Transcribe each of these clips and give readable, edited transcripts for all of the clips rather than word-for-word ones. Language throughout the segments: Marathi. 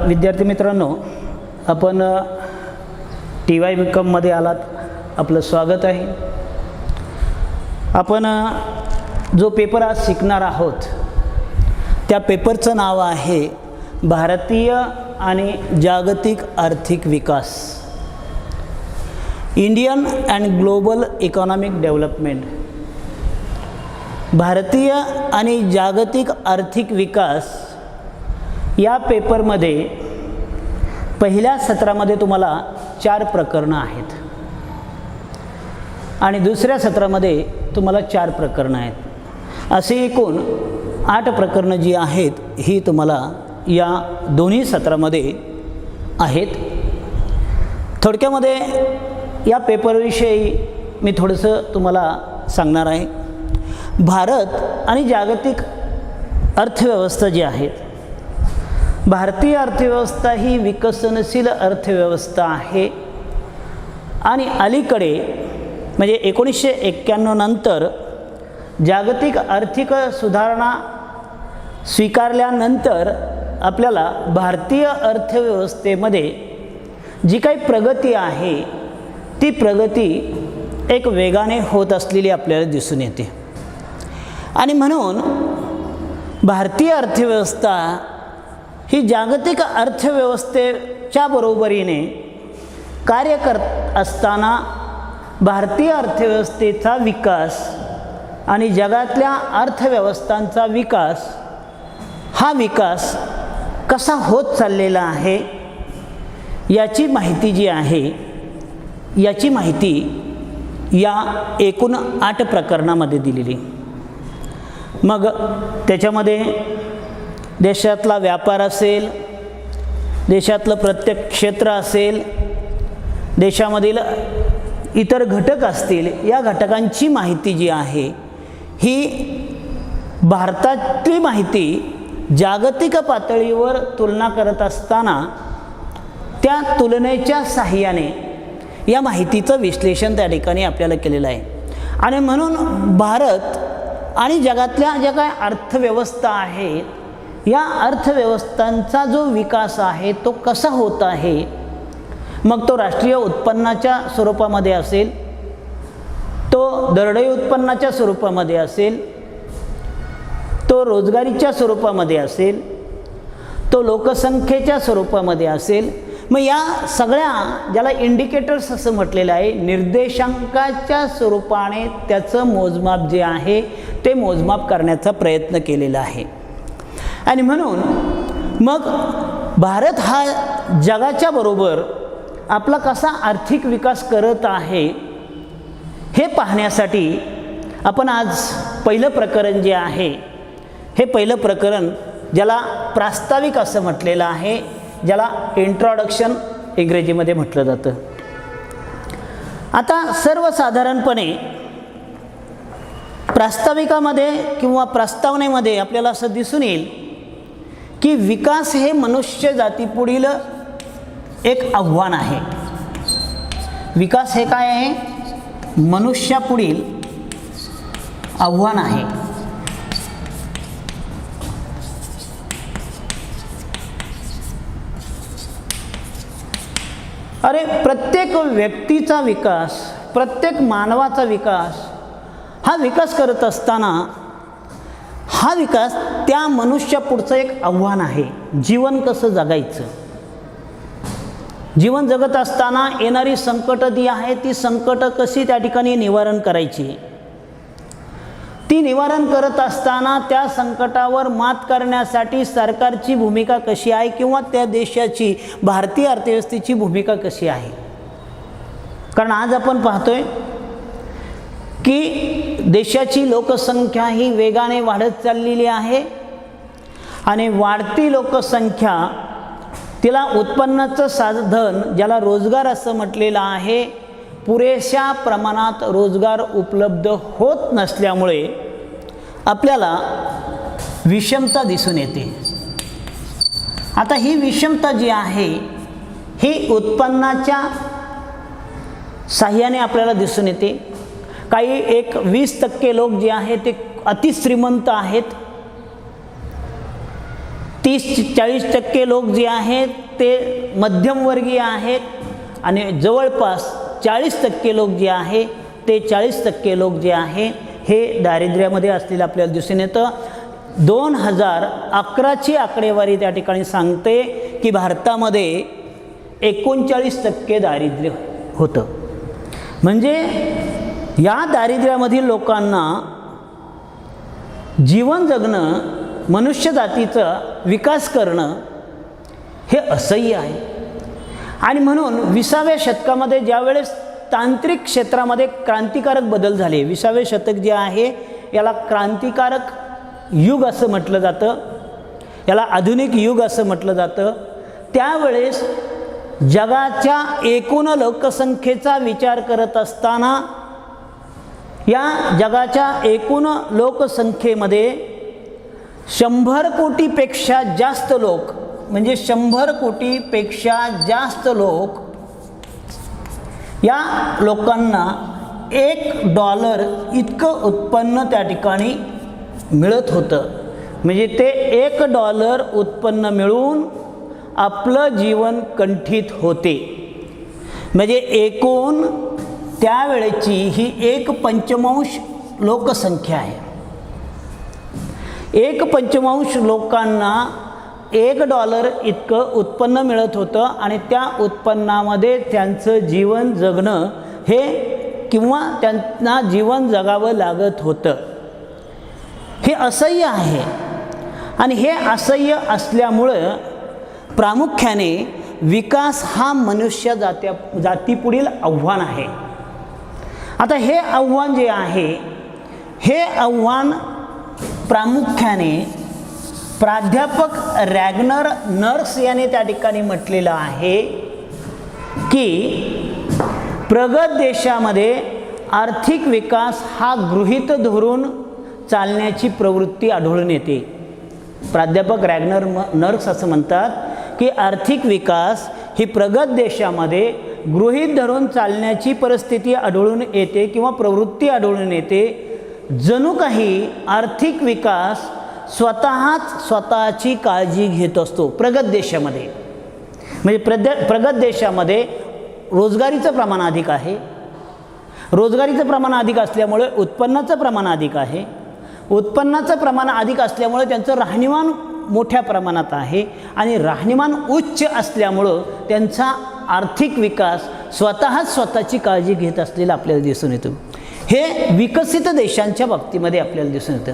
विद्यार्थी मित्रांनो, आपण TY मध्ये आलात, आपलं स्वागत आहे। आपण जो पेपर आज शिकणार आहोत त्या पेपरचं नाव आहे भारतीय आणि जागतिक आर्थिक विकास, Indian and global economic development. भारतीय आणि जागतिक आर्थिक विकास या पेपरमध्ये पहिल्या सत्रामध्ये तुम्हाला 4 प्रकरणं आहेत आणि दुसऱ्या सत्रामध्ये तुम्हाला 4 प्रकरणं आहेत। असे एकूण 8 प्रकरणं जी आहेत ही तुम्हाला या दोन्ही सत्रामध्ये आहेत। थोडक्यामध्ये या पेपरविषयी मी थोडंसं तुम्हाला सांगणार आहे। भारत आणि जागतिक अर्थव्यवस्था जी आहे, भारतीय अर्थव्यवस्था ही विकसनशील अर्थव्यवस्था आहे आणि अलीकडे म्हणजे 1991 नंतर जागतिक आर्थिक सुधारणा स्वीकारल्यानंतर आपल्याला भारतीय अर्थव्यवस्थेमध्ये जी काही प्रगती आहे ती प्रगती एक वेगाने होत असलेली आपल्याला दिसून येते आणि म्हणून भारतीय अर्थव्यवस्था ही जागतिक अर्थव्यवस्थेच्या बरोबरीने कार्य करत असताना भारतीय अर्थव्यवस्थेचा विकास आणि जगातल्या अर्थव्यवस्थांचा विकास हा विकास कसा होत चाललेला आहे याची माहिती जी आहे, याची माहिती या एकूण 8 प्रकरणामध्ये दिलेली। मग त्याच्यामध्ये देशातला व्यापार असेल, देशातलं प्रत्येक क्षेत्र असेल, देशामधील इतर घटक असतील, या घटकांची माहिती जी आहे ही भारतातली माहिती जागतिक पातळीवर तुलना करत असताना त्या तुलनेच्या साहाय्याने या माहितीचं विश्लेषण त्या ठिकाणी आपल्याला केलेलं आहे। आणि म्हणून भारत आणि जगातल्या ज्या काय अर्थव्यवस्था आहेत या अर्थव्यवस्थांचा जो विकास आहे तो कसा होत आहे, मग तो राष्ट्रीय उत्पन्नाच्या स्वरूपामध्ये असेल, तो दरडोई उत्पन्नाच्या स्वरूपामध्ये असेल, तो रोजगारीच्या स्वरूपामध्ये असेल, तो लोकसंख्येच्या स्वरूपामध्ये असेल, मग या सगळ्या ज्याला इंडिकेटर्स असं म्हटलेलं आहे, निर्देशांकाच्या स्वरूपाने त्याचं मोजमाप जे आहे ते मोजमाप करण्याचा प्रयत्न केलेला आहे। आणि म्हणून मग भारत हा जगाच्या बरोबर आपला कसा आर्थिक विकास करत आहे हे पाहण्यासाठी आपण आज पहिलं प्रकरण जे आहे, हे पहिलं प्रकरण ज्याला प्रास्ताविक असं म्हटलेलं आहे, ज्याला इंट्रोडक्शन इंग्रजीमध्ये म्हटलं जातं। आता सर्वसाधारणपणे प्रास्ताविकामध्ये किंवा प्रस्तावनेमध्ये आपल्याला असं दिसून येईल की विकास हे मनुष्य जातीपुढील एक आव्हान आहे। विकास हे काय आहे? मनुष्यापुढील आव्हान आहे। अरे प्रत्येक व्यक्तीचा विकास, प्रत्येक मानवाचा विकास हा विकास करत असताना हा विकास त्या मनुष्यापुढचं एक आव्हान आहे। जीवन कसं जगायचं, जीवन जगत असताना येणारी संकटं जी आहे ती संकटं कशी त्या ठिकाणी निवारण करायची, ती निवारण करत असताना त्या संकटावर मात करण्यासाठी सरकारची भूमिका कशी आहे किंवा त्या देशाची भारतीय अर्थव्यवस्थेची भूमिका कशी आहे। कारण आज आपण पाहतोय की देशाची लोकसंख्या ही वेगाने वाढत चाललेली आहे आणि वाढती लोकसंख्या तिला उत्पन्नाचं साधन ज्याला रोजगार असं म्हटलेलं आहे, पुरेशा प्रमाणात रोजगार उपलब्ध होत नसल्यामुळे आपल्याला विषमता दिसून येते। आता ही विषमता जी आहे ही उत्पन्नाच्या साहाय्याने आपल्याला दिसून येते। काही 20% लोक जे आहेत ते अतिश्रीमंत आहेत, 30-40% लोक जे आहेत ते मध्यमवर्गीय आहेत आणि जवळपास 40% लोक जे आहे ते 40% लोक जे आहे हे दारिद्र्यामध्ये असलेलं आपल्याला दिसून येतं. 2011ची आकडेवारी त्या ठिकाणी सांगते की भारतामध्ये 39% दारिद्र्य होतं. म्हणजे या दारिद्र्यामधील लोकांना जीवन जगणं, मनुष्य जातीचा विकास करणं हे असह्य आहे. आणि म्हणून 20व्या शतकामध्ये ज्यावेळेस तांत्रिक क्षेत्रामध्ये क्रांतिकारक बदल झाले, 20वे शतक जे आहे याला क्रांतिकारक युग असं म्हटलं जातं, याला आधुनिक युग असं म्हटलं जातं. त्यावेळेस जगाच्या एकूण लोकसंख्येचा विचार करत असताना या जगाच्या एकूण लोकसंख्येमध्ये 100 कोटीपेक्षा जास्त लोक, म्हणजे 100 कोटीपेक्षा जास्त लोक, या लोकांना $1 इतकं उत्पन्न त्या ठिकाणी मिळत होतं. म्हणजे ते $1 उत्पन्न मिळून आपलं जीवन कंठित होते. म्हणजे एकूण त्यावेळेची ही 1/5 लोकसंख्या आहे. 1/5 लोकांना $1 इतकं उत्पन्न मिळत होतं आणि त्या उत्पन्नामध्ये त्यांचं जीवन जगणं हे किंवा त्यांना जीवन जगावं लागत होतं. हे असह्य आहे. आणि हे असह्य असल्यामुळं प्रामुख्याने विकास हा मनुष्य जातीपुढील आव्हान आहे. आता हे आव्हान जे आहे हे आव्हान प्रामुख्याने प्राध्यापक रॅग्नर नर्स याने त्या ठिकाणी म्हटलेलं आहे की प्रगत देशामध्ये आर्थिक विकास हा गृहीत धरून चालण्याची प्रवृत्ती आढळून येते. प्राध्यापक रॅग्नर नर्स असं म्हणतात की आर्थिक विकास ही प्रगत देशामध्ये गृहीत धरून चालण्याची परिस्थिती आढळून येते किंवा प्रवृत्ती आढळून येते. जणू काही आर्थिक विकास स्वतःची काळजी घेत असतो प्रगत देशामध्ये. म्हणजे प्रगत देशामध्ये रोजगारीचं प्रमाण अधिक आहे. रोजगारीचं प्रमाण अधिक असल्यामुळे उत्पन्नाचं प्रमाण अधिक आहे. उत्पन्नाचं प्रमाण अधिक असल्यामुळे त्यांचं राहणीमान मोठ्या प्रमाणात आहे आणि राहणीमान उच्च असल्यामुळं त्यांचा आर्थिक विकास स्वतःची काळजी घेत असलेलं आपल्याला दिसून येतं. हे विकसित देशांच्या बाबतीमध्ये आपल्याला दिसून येतं.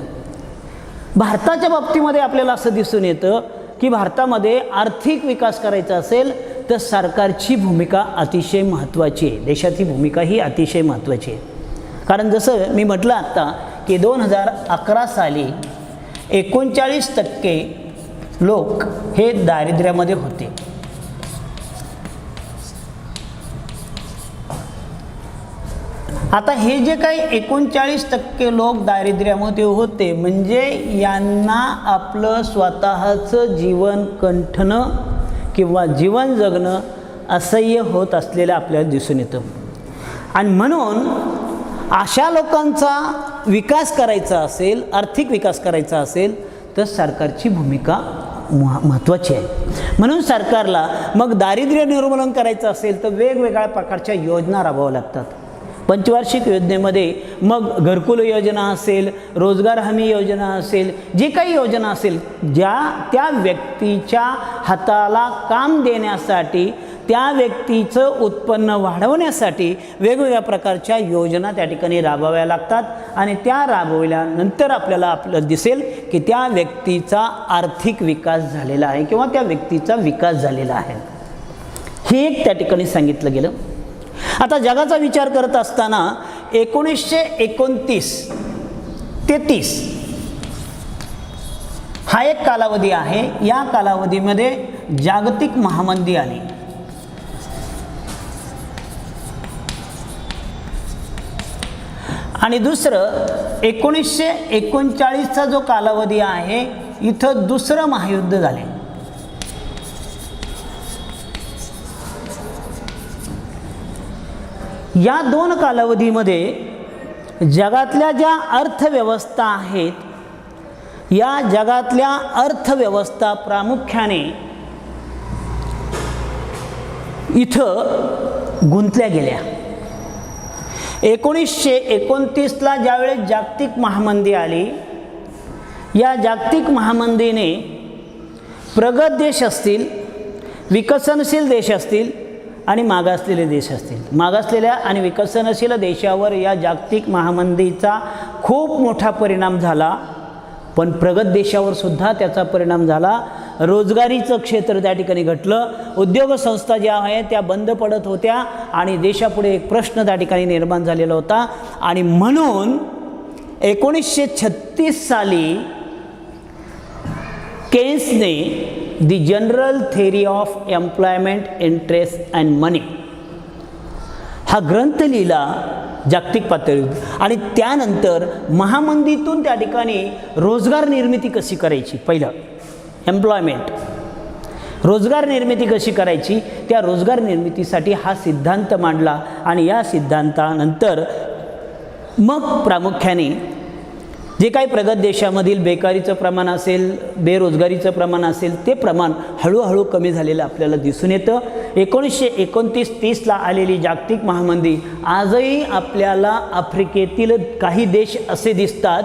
भारताच्या बाबतीमध्ये आपल्याला असं दिसून येतं की भारतामध्ये आर्थिक विकास करायचा असेल तर सरकारची भूमिका अतिशय महत्त्वाची आहे. देशाची भूमिका ही अतिशय महत्त्वाची आहे. कारण जसं मी म्हटलं आत्ता की 2011 साली 39% लोक हे दारिद्र्यामध्ये होते. आता हे जे काही 39% लोक दारिद्र्यामध्ये होते म्हणजे यांना आपलं स्वतःचं जीवन कंठणं किंवा जीवन जगणं असह्य होत असलेलं आपल्याला दिसून येतं. आणि म्हणून अशा लोकांचा विकास करायचा असेल, आर्थिक विकास करायचा असेल तर सरकारची भूमिका महत्त्वाची आहे. म्हणून सरकारला मग दारिद्र्य निर्मूलन करायचं असेल तर वेगवेगळ्या प्रकारच्या योजना राबवाव्या लागतात. पंचवार्षिक योजनेमध्ये मग घरकुल योजना असेल, रोजगार हमी योजना असेल, जी काही योजना असेल ज्या त्या व्यक्तीच्या हाताला काम देण्यासाठी, त्या व्यक्तीचं उत्पन्न वाढवण्यासाठी वेगवेगळ्या प्रकारच्या योजना त्या ठिकाणी राबवाव्या लागतात. आणि त्या राबवल्यानंतर आपल्याला दिसेल की त्या व्यक्तीचा आर्थिक विकास झालेला आहे किंवा त्या व्यक्तीचा विकास झालेला आहे. हे एक त्या ठिकाणी सांगितलं गेलं. आता जगाचा विचार करत असताना 1929 ते 30 हा एक कालावधी आहे. या कालावधीमध्ये जागतिक महामंदी आली. आणि दुसरं 1939चा जो कालावधी आहे इथं दुसरं महायुद्ध झाले. या दोन कालावधीमध्ये जगातल्या ज्या अर्थव्यवस्था आहेत या जगातल्या अर्थव्यवस्था प्रामुख्याने इथं गुंतल्या गेल्या. 1929ला ज्यावेळेस जागतिक महामंदी आली, या जागतिक महामंदीने प्रगत देश असतील, विकसनशील देश असतील आणि मागासलेले देश असतील, मागासलेल्या आणि विकसनशील देशावर या जागतिक महामंदीचा खूप मोठा परिणाम झाला. पण प्रगत देशावर सुद्धा त्याचा परिणाम झाला. रोजगारीचं क्षेत्र त्या ठिकाणी घटलं, उद्योग संस्था ज्या आहेत त्या बंद पडत होत्या आणि देशापुढे एक प्रश्न त्या ठिकाणी निर्माण झालेला होता. आणि म्हणून 1936 साली केन्सने the general theory of employment, interest and money हा ग्रंथ लिहिला जागतिक पातळीवर. आणि त्यानंतर महामंदीतून त्या ठिकाणी रोजगार निर्मिती कशी करायची, पहिलं एम्प्लॉयमेंट, रोजगार निर्मिती कशी करायची, त्या रोजगार निर्मितीसाठी हा सिद्धांत मांडला. आणि या सिद्धांतानंतर मग प्रामुख्याने जे काही प्रगत देशामधील बेकारीचं प्रमाण असेल, बेरोजगारीचं प्रमाण असेल, ते प्रमाण हळूहळू कमी झालेलं आपल्याला दिसून येतं. 1929-30ला आलेली जागतिक महामंदी आजही आपल्याला आफ्रिकेतील काही देश असे दिसतात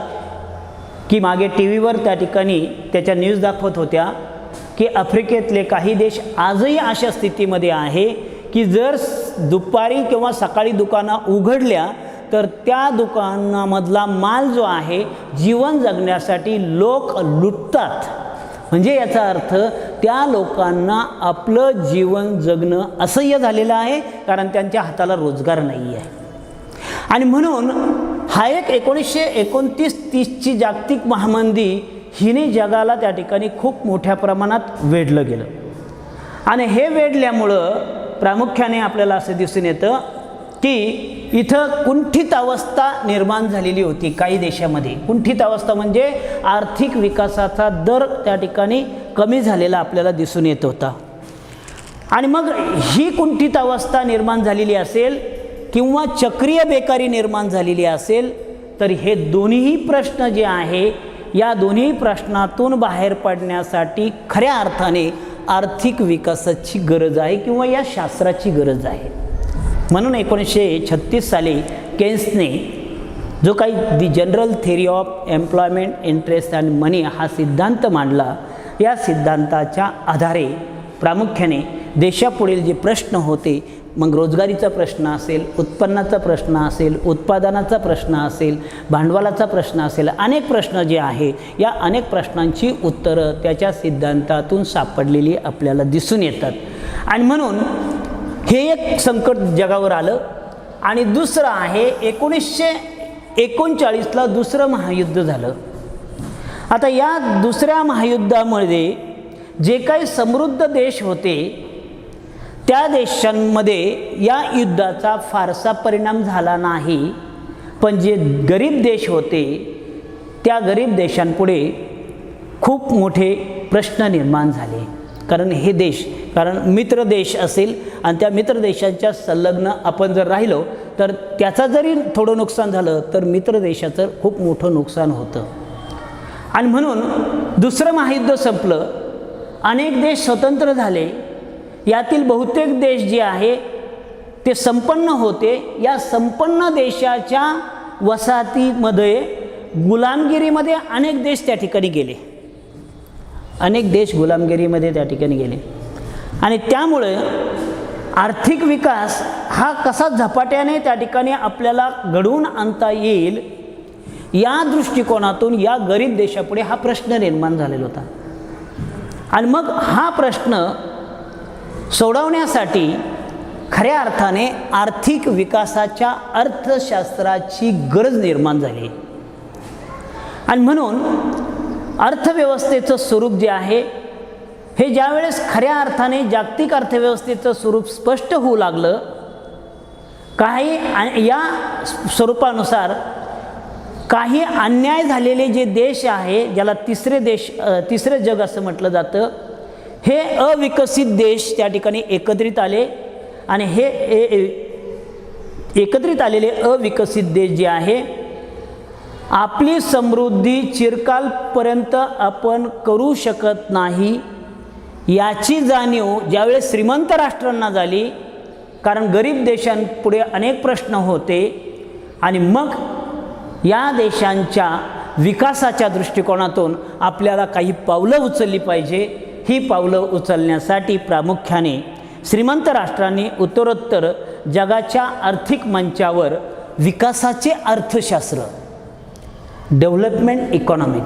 की मागे टी व्हीवर त्या ठिकाणी त्याच्या न्यूज दाखवत होत्या की आफ्रिकेतले काही देश आजही अशा स्थितीमध्ये आहे की जर दुपारी किंवा सकाळी दुकानं उघडल्या तर त्या दुकानामधला माल जो आहे जीवन जगण्यासाठी लोक लुटतात. म्हणजे याचा अर्थ त्या लोकांना आपलं जीवन जगणं असह्य झालेलं आहे, कारण त्यांच्या हाताला रोजगार नाही आहे. आणि म्हणून हा एक 1929-30ची जागतिक महामंदी हिने जगाला त्या ठिकाणी खूप मोठ्या प्रमाणात वेढलं गेलं. आणि हे वेढल्यामुळं प्रामुख्याने आपल्याला असं दिसून येतं की इथं कुंठित अवस्था निर्माण झालेली होती. काही देशामध्ये कुंठित अवस्था म्हणजे आर्थिक विकासाचा दर त्या ठिकाणी कमी झालेला आपल्याला दिसून येत होता. आणि मग ही कुंठित अवस्था निर्माण झालेली असेल किंवा चक्रीय बेकारी निर्माण झालेली असेल तर हे दोन्हीही प्रश्न जे आहे, या दोन्ही प्रश्नातून बाहेर पडण्यासाठी खऱ्या अर्थाने आर्थिक विकासाची गरज आहे किंवा या शास्त्राची गरज आहे. म्हणून 1936 साली केन्सने जो काही the general theory of employment, interest and money हा सिद्धांत मांडला. या सिद्धांताच्या आधारे प्रामुख्याने देशापुढील जे प्रश्न होते, मग रोजगारीचा प्रश्न असेल, उत्पन्नाचा प्रश्न असेल, उत्पादनाचा प्रश्न असेल, भांडवलाचा प्रश्न असेल, अनेक प्रश्न जे आहे या अनेक प्रश्नांची उत्तरं त्याच्या सिद्धांतातून सापडलेली आपल्याला दिसून येतात. आणि म्हणून हे एक संकट जगावर आलं. आणि दुसरं आहे 1939ला दुसरं महायुद्ध झालं. आता या दुसऱ्या महायुद्धामध्ये जे काही समृद्ध देश होते त्या देशांमध्ये या युद्धाचा फारसा परिणाम झाला नाही. पण जे गरीब देश होते त्या गरीब देशांपुढे खूप मोठे प्रश्न निर्माण झाले. कारण हे देश, कारण मित्र देश असेल आणि त्या मित्र देशांच्या संलग्न आपण जर राहिलो तर त्याचा जरी थोडं नुकसान झालं तर मित्र देशाचं खूप मोठं नुकसान होतं. आणि म्हणून दुसरं महायुद्ध संपलं, अनेक देश स्वतंत्र झाले. यातील बहुतेक देश जे आहे ते संपन्न होते. या संपन्न देशाच्या वसाहतीमध्ये गुलामगिरीमध्ये अनेक देश त्या ठिकाणी गेले, अनेक देश गुलामगिरीमध्ये त्या ठिकाणी गेले. आणि त्यामुळे आर्थिक विकास हा कसा झपाट्याने त्या ठिकाणी आपल्याला घडवून आणता येईल या दृष्टिकोनातून या गरीब देशापुढे हा प्रश्न निर्माण झालेला होता. आणि मग हा प्रश्न सोडवण्यासाठी खऱ्या अर्थाने आर्थिक विकासाच्या अर्थशास्त्राची गरज निर्माण झाली. आणि म्हणून अर्थव्यवस्थेचं स्वरूप जे आहे हे ज्यावेळेस खऱ्या अर्थाने जागतिक अर्थव्यवस्थेचं स्वरूप स्पष्ट होऊ लागलं, काही या स्वरूपानुसार काही अन्याय झालेले जे देश आहे, ज्याला तिसरे जग असं म्हटलं जातं, हे अविकसित देश त्या ठिकाणी एकत्रित आले. आणि हे एकत्रित आलेले अविकसित देश जे आहे आपली समृद्धी चिरकालपर्यंत आपण करू शकत नाही याची जाणीव ज्यावेळेस श्रीमंत राष्ट्रांना झाली, कारण गरीब देशांपुढे अनेक प्रश्न होते आणि मग या देशांच्या विकासाच्या दृष्टिकोनातून आपल्याला काही पावलं उचलली पाहिजे. ही पावलं उचलण्यासाठी प्रामुख्याने श्रीमंत राष्ट्रांनी उत्तरोत्तर जगाच्या आर्थिक मंचावर विकासाचे अर्थशास्त्र, डेव्हलपमेंट इकॉनॉमी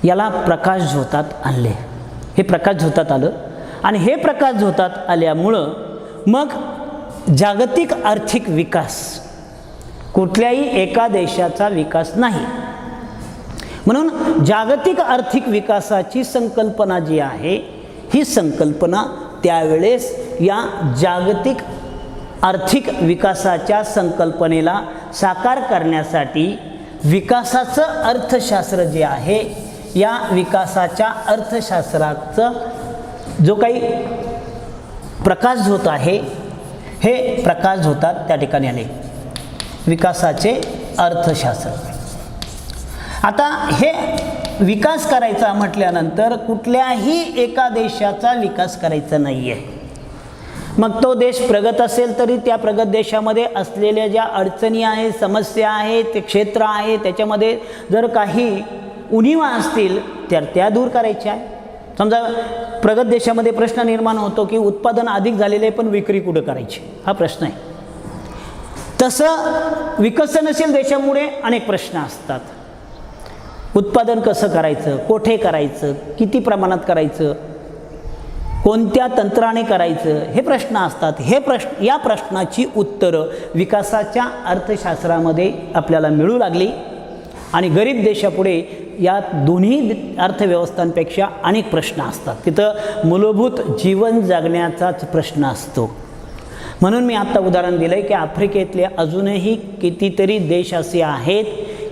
याला प्रकाशझोतात आणले. हे प्रकाशझोतात आलं आणि हे प्रकाशझोतात आल्यामुळं मग जागतिक आर्थिक विकास कुठल्याही एका देशाचा विकास नाही. म्हणून जागतिक आर्थिक विकासाची संकल्पना जी आहे, ही संकल्पना त्यावेळेस या जागतिक आर्थिक विकासाच्या संकल्पनेला साकार करण्यासाठी विकासाचं अर्थशास्त्र जे आहे, या विकासाच्या अर्थशास्त्राचं जो काही प्रकाशझोत आहे, हे प्रकाशझोतात त्या ठिकाणी आले, विकासाचे अर्थशास्त्र. आता हे विकास करायचा म्हटल्यानंतर कुठल्याही एका देशाचा विकास करायचा नाही आहे. मग तो देश प्रगत असेल तरी त्या प्रगत देशामध्ये असलेल्या ज्या अडचणी आहेत, समस्या आहेत, ते क्षेत्र आहे, त्याच्यामध्ये जर काही उणिवा असतील तर त्या दूर करायच्या आहे. समजा प्रगत देशामध्ये प्रश्न निर्माण होतो की उत्पादन अधिक झालेले पण विक्री कुठं करायची, हा प्रश्न आहे. तसं विकसनशील देशामुळे अनेक प्रश्न असतात. उत्पादन कसं करायचं, कोठे करायचं, किती प्रमाणात करायचं, कोणत्या तंत्राने करायचं, हे प्रश्न असतात. या प्रश्नाची उत्तरं विकासाच्या अर्थशास्त्रामध्ये आपल्याला मिळू लागली आणि गरीब देशापुढे या दोन्ही अर्थव्यवस्थांपेक्षा अनेक प्रश्न असतात. तिथं मूलभूत जीवन जगण्याचाच प्रश्न असतो. म्हणून मी आत्ता उदाहरण दिलं आहे की आफ्रिकेतले अजूनही कितीतरी देश असे आहेत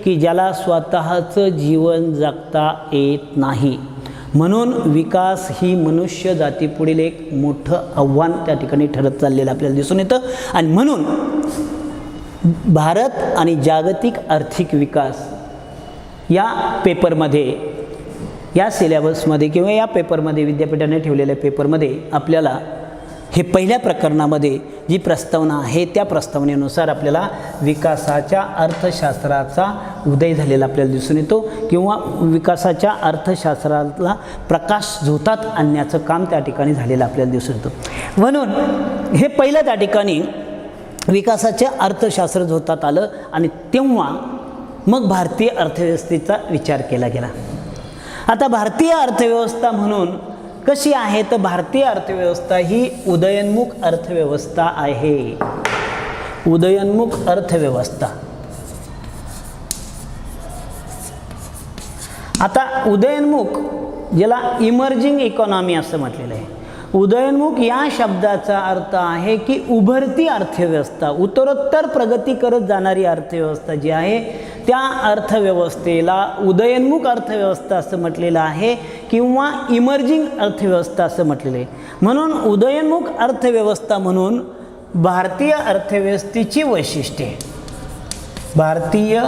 की ज्याला स्वतःचं जीवन जगता येत नाही. म्हणून विकास ही मनुष्य जातीपुढील एक मोठं आव्हान त्या ठिकाणी ठरत चाललेलं आपल्याला दिसून येतं. आणि म्हणून भारत आणि जागतिक आर्थिक विकास या पेपरमध्ये, या सिलेबसमध्ये किंवा या पेपरमध्ये, विद्यापीठाने ठेवलेल्या पेपरमध्ये आपल्याला हे पहिल्या प्रकरणामध्ये जी प्रस्तावना आहे त्या प्रस्तावनेनुसार आपल्याला विकासाच्या अर्थशास्त्राचा उदय झालेला आपल्याला दिसून येतो किंवा विकासाच्या अर्थशास्त्राला प्रकाशझोतात आणण्याचं काम त्या ठिकाणी झालेलं आपल्याला दिसून येतं. म्हणून हे पहिलं त्या ठिकाणी विकासाचे अर्थशास्त्र झोतात आलं आणि तेव्हा मग भारतीय अर्थव्यवस्थेचा विचार केला गेला. आता भारतीय अर्थव्यवस्था म्हणून कशी आहे तर भारतीय अर्थव्यवस्था ही उदयोन्मुख अर्थव्यवस्था आहे. उदयोन्मुख अर्थव्यवस्था. आता उदयोन्मुख ज्याला इमर्जिंग इकॉनॉमी असं म्हटलेलं आहे. उदयोन्मुख या शब्दाचा अर्थ आहे की उभरती अर्थव्यवस्था, उत्तरोत्तर प्रगती करत जाणारी अर्थव्यवस्था जी आहे त्या अर्थव्यवस्थेला उदयोन्मुख अर्थव्यवस्था असं म्हटलेलं आहे किंवा इमर्जिंग अर्थव्यवस्था असं म्हटलेलं आहे. म्हणून उदयोन्मुख अर्थव्यवस्था म्हणून भारतीय अर्थव्यवस्थेची वैशिष्ट्ये, भारतीय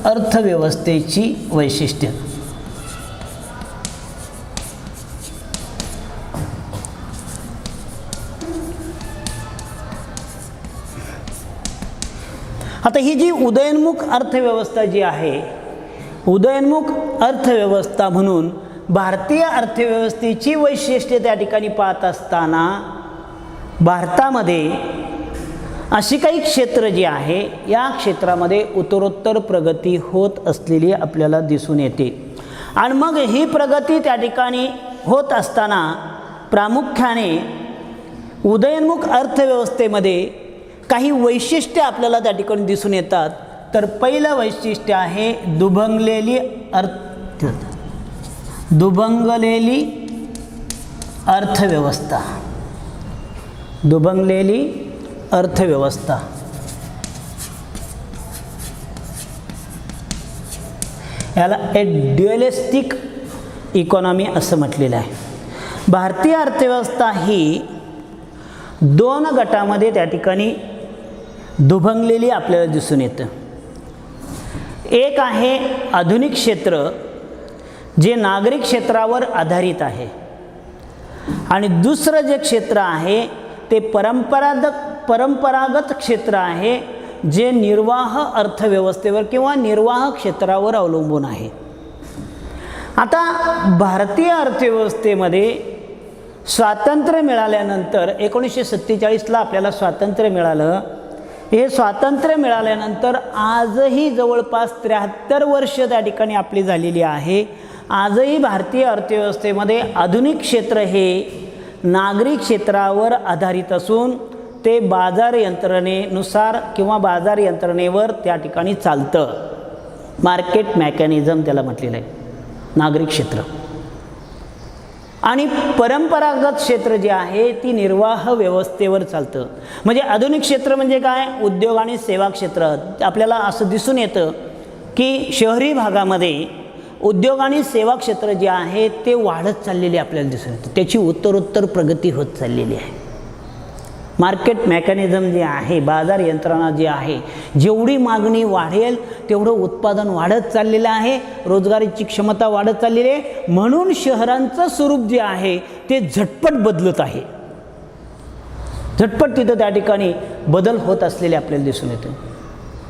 अर्थव्यवस्थेची वैशिष्ट्ये. आता ही जी उदयोन्मुख अर्थव्यवस्था जी आहे, उदयोन्मुख अर्थव्यवस्था म्हणून भारतीय अर्थव्यवस्थेची वैशिष्ट्ये त्या ठिकाणी पाहत असताना भारतामध्ये अशी काही क्षेत्र जी आहे, या क्षेत्रामध्ये उत्तरोत्तर प्रगती होत असलेली आपल्याला दिसून येते. आणि मग ही प्रगती त्या ठिकाणी होत असताना प्रामुख्याने उदयोन्मुख अर्थव्यवस्थेमध्ये काही वैशिष्ट्ये आपल्याला त्या ठिकाणी दिसून येतात. तर पहिलं वैशिष्ट्य आहे दुभंगलेली अर्थव्यवस्था. दुभंगलेली अर्थव्यवस्था. याला ड्युअलिस्टिक इकॉनॉमी असं म्हटलेलं आहे. भारतीय अर्थव्यवस्था ही दोन गटामध्ये त्या ठिकाणी दुभंगलेली आपल्याला दिसून येतं. एक आहे आधुनिक क्षेत्र, जे नागरिक क्षेत्रावर आधारित आहे, आणि दुसरं जे क्षेत्र आहे ते परंपरागत क्षेत्र आहे, जे निर्वाह अर्थव्यवस्थेवर किंवा निर्वाह क्षेत्रावर अवलंबून आहे. आता भारतीय अर्थव्यवस्थेमध्ये स्वातंत्र्य मिळाल्यानंतर 1947ला आपल्याला स्वातंत्र्य मिळालं. हे स्वातंत्र्य मिळाल्यानंतर आजही जवळपास 73 वर्ष त्या ठिकाणी आपली झालेली आहे. आजही भारतीय अर्थव्यवस्थेमध्ये आधुनिक क्षेत्र हे नागरिक क्षेत्रावर आधारित असून ते बाजार यंत्रणेनुसार किंवा बाजार यंत्रणेवर त्या ठिकाणी चालतं. मार्केट मेकॅनिझम त्याला म्हटलेलं आहे नागरिक क्षेत्र. आणि परंपरागत क्षेत्र जे आहे ती निर्वाह व्यवस्थेवर चालतं. म्हणजे आधुनिक क्षेत्र म्हणजे काय, उद्योग आणि सेवा क्षेत्र. आपल्याला असं दिसून येतं की शहरी भागामध्ये उद्योग आणि सेवा क्षेत्र जे आहे ते वाढत चाललेले आपल्याला दिसून येतं. त्याची उत्तरोत्तर प्रगती होत चाललेली आहे. मार्केट मेकॅनिझम जे आहे, बाजार यंत्रणा जी आहे, जेवढी मागणी वाढेल तेवढं उत्पादन वाढत चाललेलं आहे, रोजगारीची क्षमता वाढत चाललेली आहे. म्हणून शहरांचं स्वरूप जे आहे ते झटपट बदलत आहे. झटपट तिथं त्या ठिकाणी बदल होत असलेले आपल्याला दिसून येतं.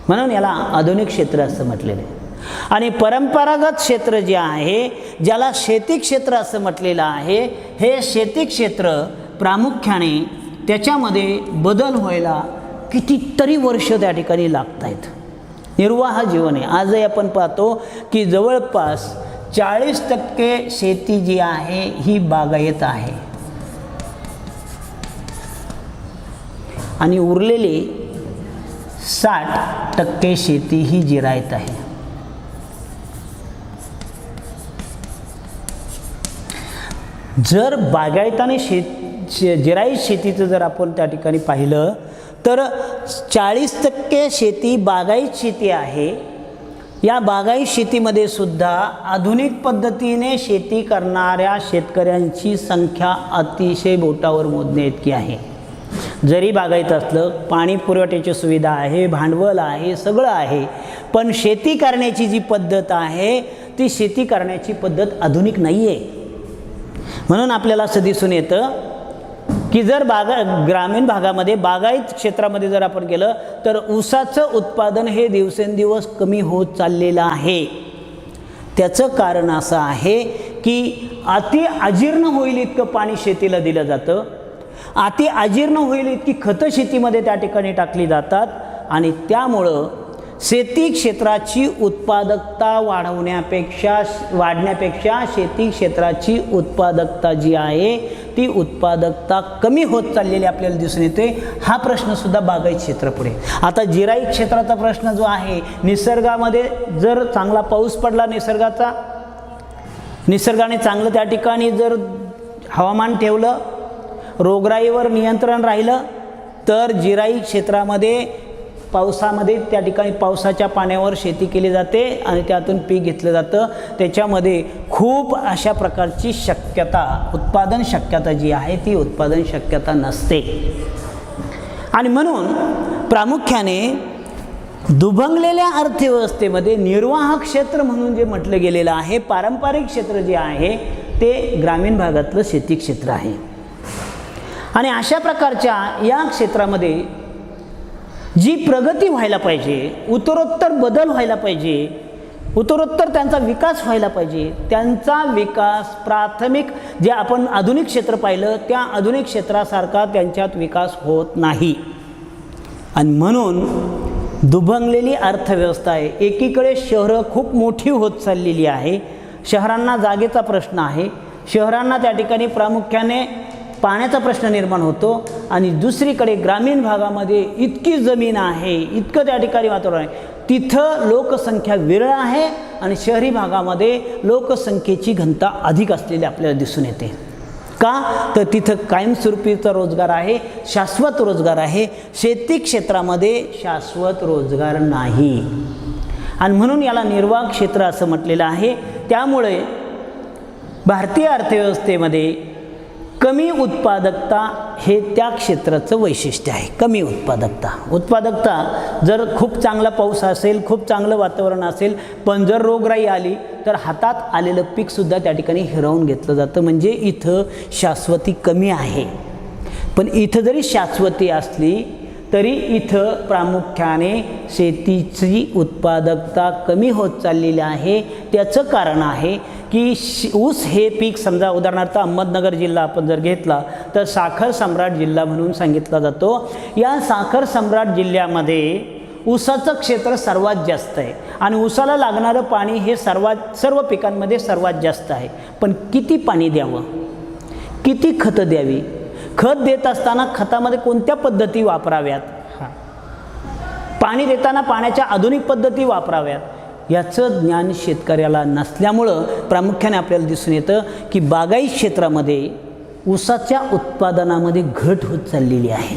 म्हणून याला आधुनिक क्षेत्र असं म्हटलेलं आहे. आणि परंपरागत क्षेत्र जे आहे, ज्याला शेती क्षेत्र असं म्हटलेलं आहे, हे शेती क्षेत्र प्रामुख्याने त्याच्यामध्ये बदल व्हायला कितीतरी वर्ष त्या ठिकाणी लागत आहेत. निर्वाह जीवन आहे. आजही आपण पाहतो की जवळपास 40% शेती जी आहे ही बागायत आहे आणि उरलेली 60% शेती ही जिरायत आहे. जर बागायताने जिरायत शेतीचं जर आपण त्या ठिकाणी पाहिलं तर 40% शेती बागायत शेती आहे. या बागायत शेतीमध्ये सुद्धा आधुनिक पद्धतीने शेती करणाऱ्या शेतकऱ्यांची संख्या अतिशय बोटावर मोजणे इतकी आहे. जरी बागायत असलं, पाणी पुरवठ्याची सुविधा आहे, भांडवल आहे, सगळं आहे, पण शेती करण्याची जी पद्धत आहे ती शेती करण्याची पद्धत आधुनिक नाही आहे. म्हणून आपल्याला असं दिसून येतं की जर ग्रामीण भागामध्ये बागायत क्षेत्रामध्ये जर आपण गेलं तर ऊसाचं उत्पादन हे दिवसेंदिवस कमी होत चाललेलं आहे. त्याचं कारण असं आहे की अति अजीर्ण होईल इतकं पाणी शेतीला दिलं जातं, अति अजीर्ण होईल इतकी खतं शेतीमध्ये त्या ठिकाणी टाकली जातात, आणि त्यामुळं शेती क्षेत्राची उत्पादकता वाढण्यापेक्षा शेती क्षेत्राची उत्पादकता जी आहे ती उत्पादकता कमी होत चाललेली आपल्याला दिसून येते. हा प्रश्नसुद्धा बागायत क्षेत्रापुढे. आता जिरायत क्षेत्राचा प्रश्न जो आहे, निसर्गामध्ये जर चांगला पाऊस पडला, निसर्गाने चांगलं त्या ठिकाणी जर हवामान ठेवलं, रोगराईवर नियंत्रण राहिलं, तर जिरायत क्षेत्रामध्ये पावसामध्ये त्या ठिकाणी पावसाच्या पाण्यावर शेती केली जाते आणि त्यातून पीक घेतलं जातं. त्याच्यामध्ये खूप अशा प्रकारची शक्यता, उत्पादन शक्यता जी आहे ती उत्पादन शक्यता नसते. आणि म्हणून प्रामुख्याने दुभंगलेल्या अर्थव्यवस्थेमध्ये निर्वाह क्षेत्र म्हणून जे म्हटलं गेलेलं आहे, पारंपरिक क्षेत्र जे आहे ते ग्रामीण भागातलं शेती क्षेत्र आहे. आणि अशा प्रकारच्या या क्षेत्रामध्ये जी प्रगती व्हायला पाहिजे, उत्तरोत्तर बदल व्हायला पाहिजे, उत्तरोत्तर त्यांचा विकास व्हायला पाहिजे, त्यांचा विकास प्राथमिक जे आपण आधुनिक क्षेत्र पाहिलं त्या आधुनिक क्षेत्रासारखा त्यांच्यात विकास होत नाही. आणि म्हणून दुभंगलेली अर्थव्यवस्था आहे. एकीकडे शहरं खूप मोठी होत चाललेली आहे, शहरांना जागेचा प्रश्न आहे, शहरांना त्या ठिकाणी प्रामुख्याने पाण्याचा प्रश्न निर्माण होतो, आणि दुसरीकडे ग्रामीण भागामध्ये इतकी जमीन आहे, इतकं त्या ठिकाणी वातावरण आहे, तिथं लोकसंख्या विरळ आहे, आणि शहरी भागामध्ये लोकसंख्येची घनता अधिक असलेली आपल्याला दिसून येते. का तर तिथं कायमस्वरूपीचा रोजगार आहे, शाश्वत रोजगार आहे. शेती क्षेत्रामध्ये शाश्वत रोजगार नाही, आणि म्हणून याला निर्वाह क्षेत्र असं म्हटलेलं आहे. त्यामुळे भारतीय अर्थव्यवस्थेमध्ये कमी उत्पादकता हे त्या क्षेत्राचं वैशिष्ट्य आहे. कमी उत्पादकता जर खूप चांगला पाऊस असेल, खूप चांगलं वातावरण असेल, पण जर रोगराई आली तर हातात आलेलं पीकसुद्धा त्या ठिकाणी हिरावून घेतलं जातं. म्हणजे इथं शाश्वती कमी आहे. पण इथं जरी शाश्वती असली तरी इथं प्रामुख्याने शेतीची उत्पादकता कमी होत चाललेली आहे. त्याचं कारण आहे की ऊस हे पीक, समजा उदाहरणार्थ अहमदनगर जिल्हा आपण जर घेतला तर साखर सम्राट जिल्हा म्हणून सांगितला जातो. या साखर सम्राट जिल्ह्यामध्ये ऊसाचं क्षेत्र सर्वात जास्त आहे आणि ऊसाला लागणारं पाणी हे सर्व पिकांमध्ये सर्वात जास्त आहे. पण किती पाणी द्यावं, किती खतं द्यावी, खत देत असताना खतामध्ये कोणत्या पद्धती वापराव्यात, पाणी देताना पाण्याच्या आधुनिक पद्धती वापराव्यात, याचं ज्ञान शेतकऱ्याला नसल्यामुळं प्रामुख्याने आपल्याला दिसून येतं की बागायत क्षेत्रामध्ये ऊसाच्या उत्पादनामध्ये घट होत चाललेली आहे.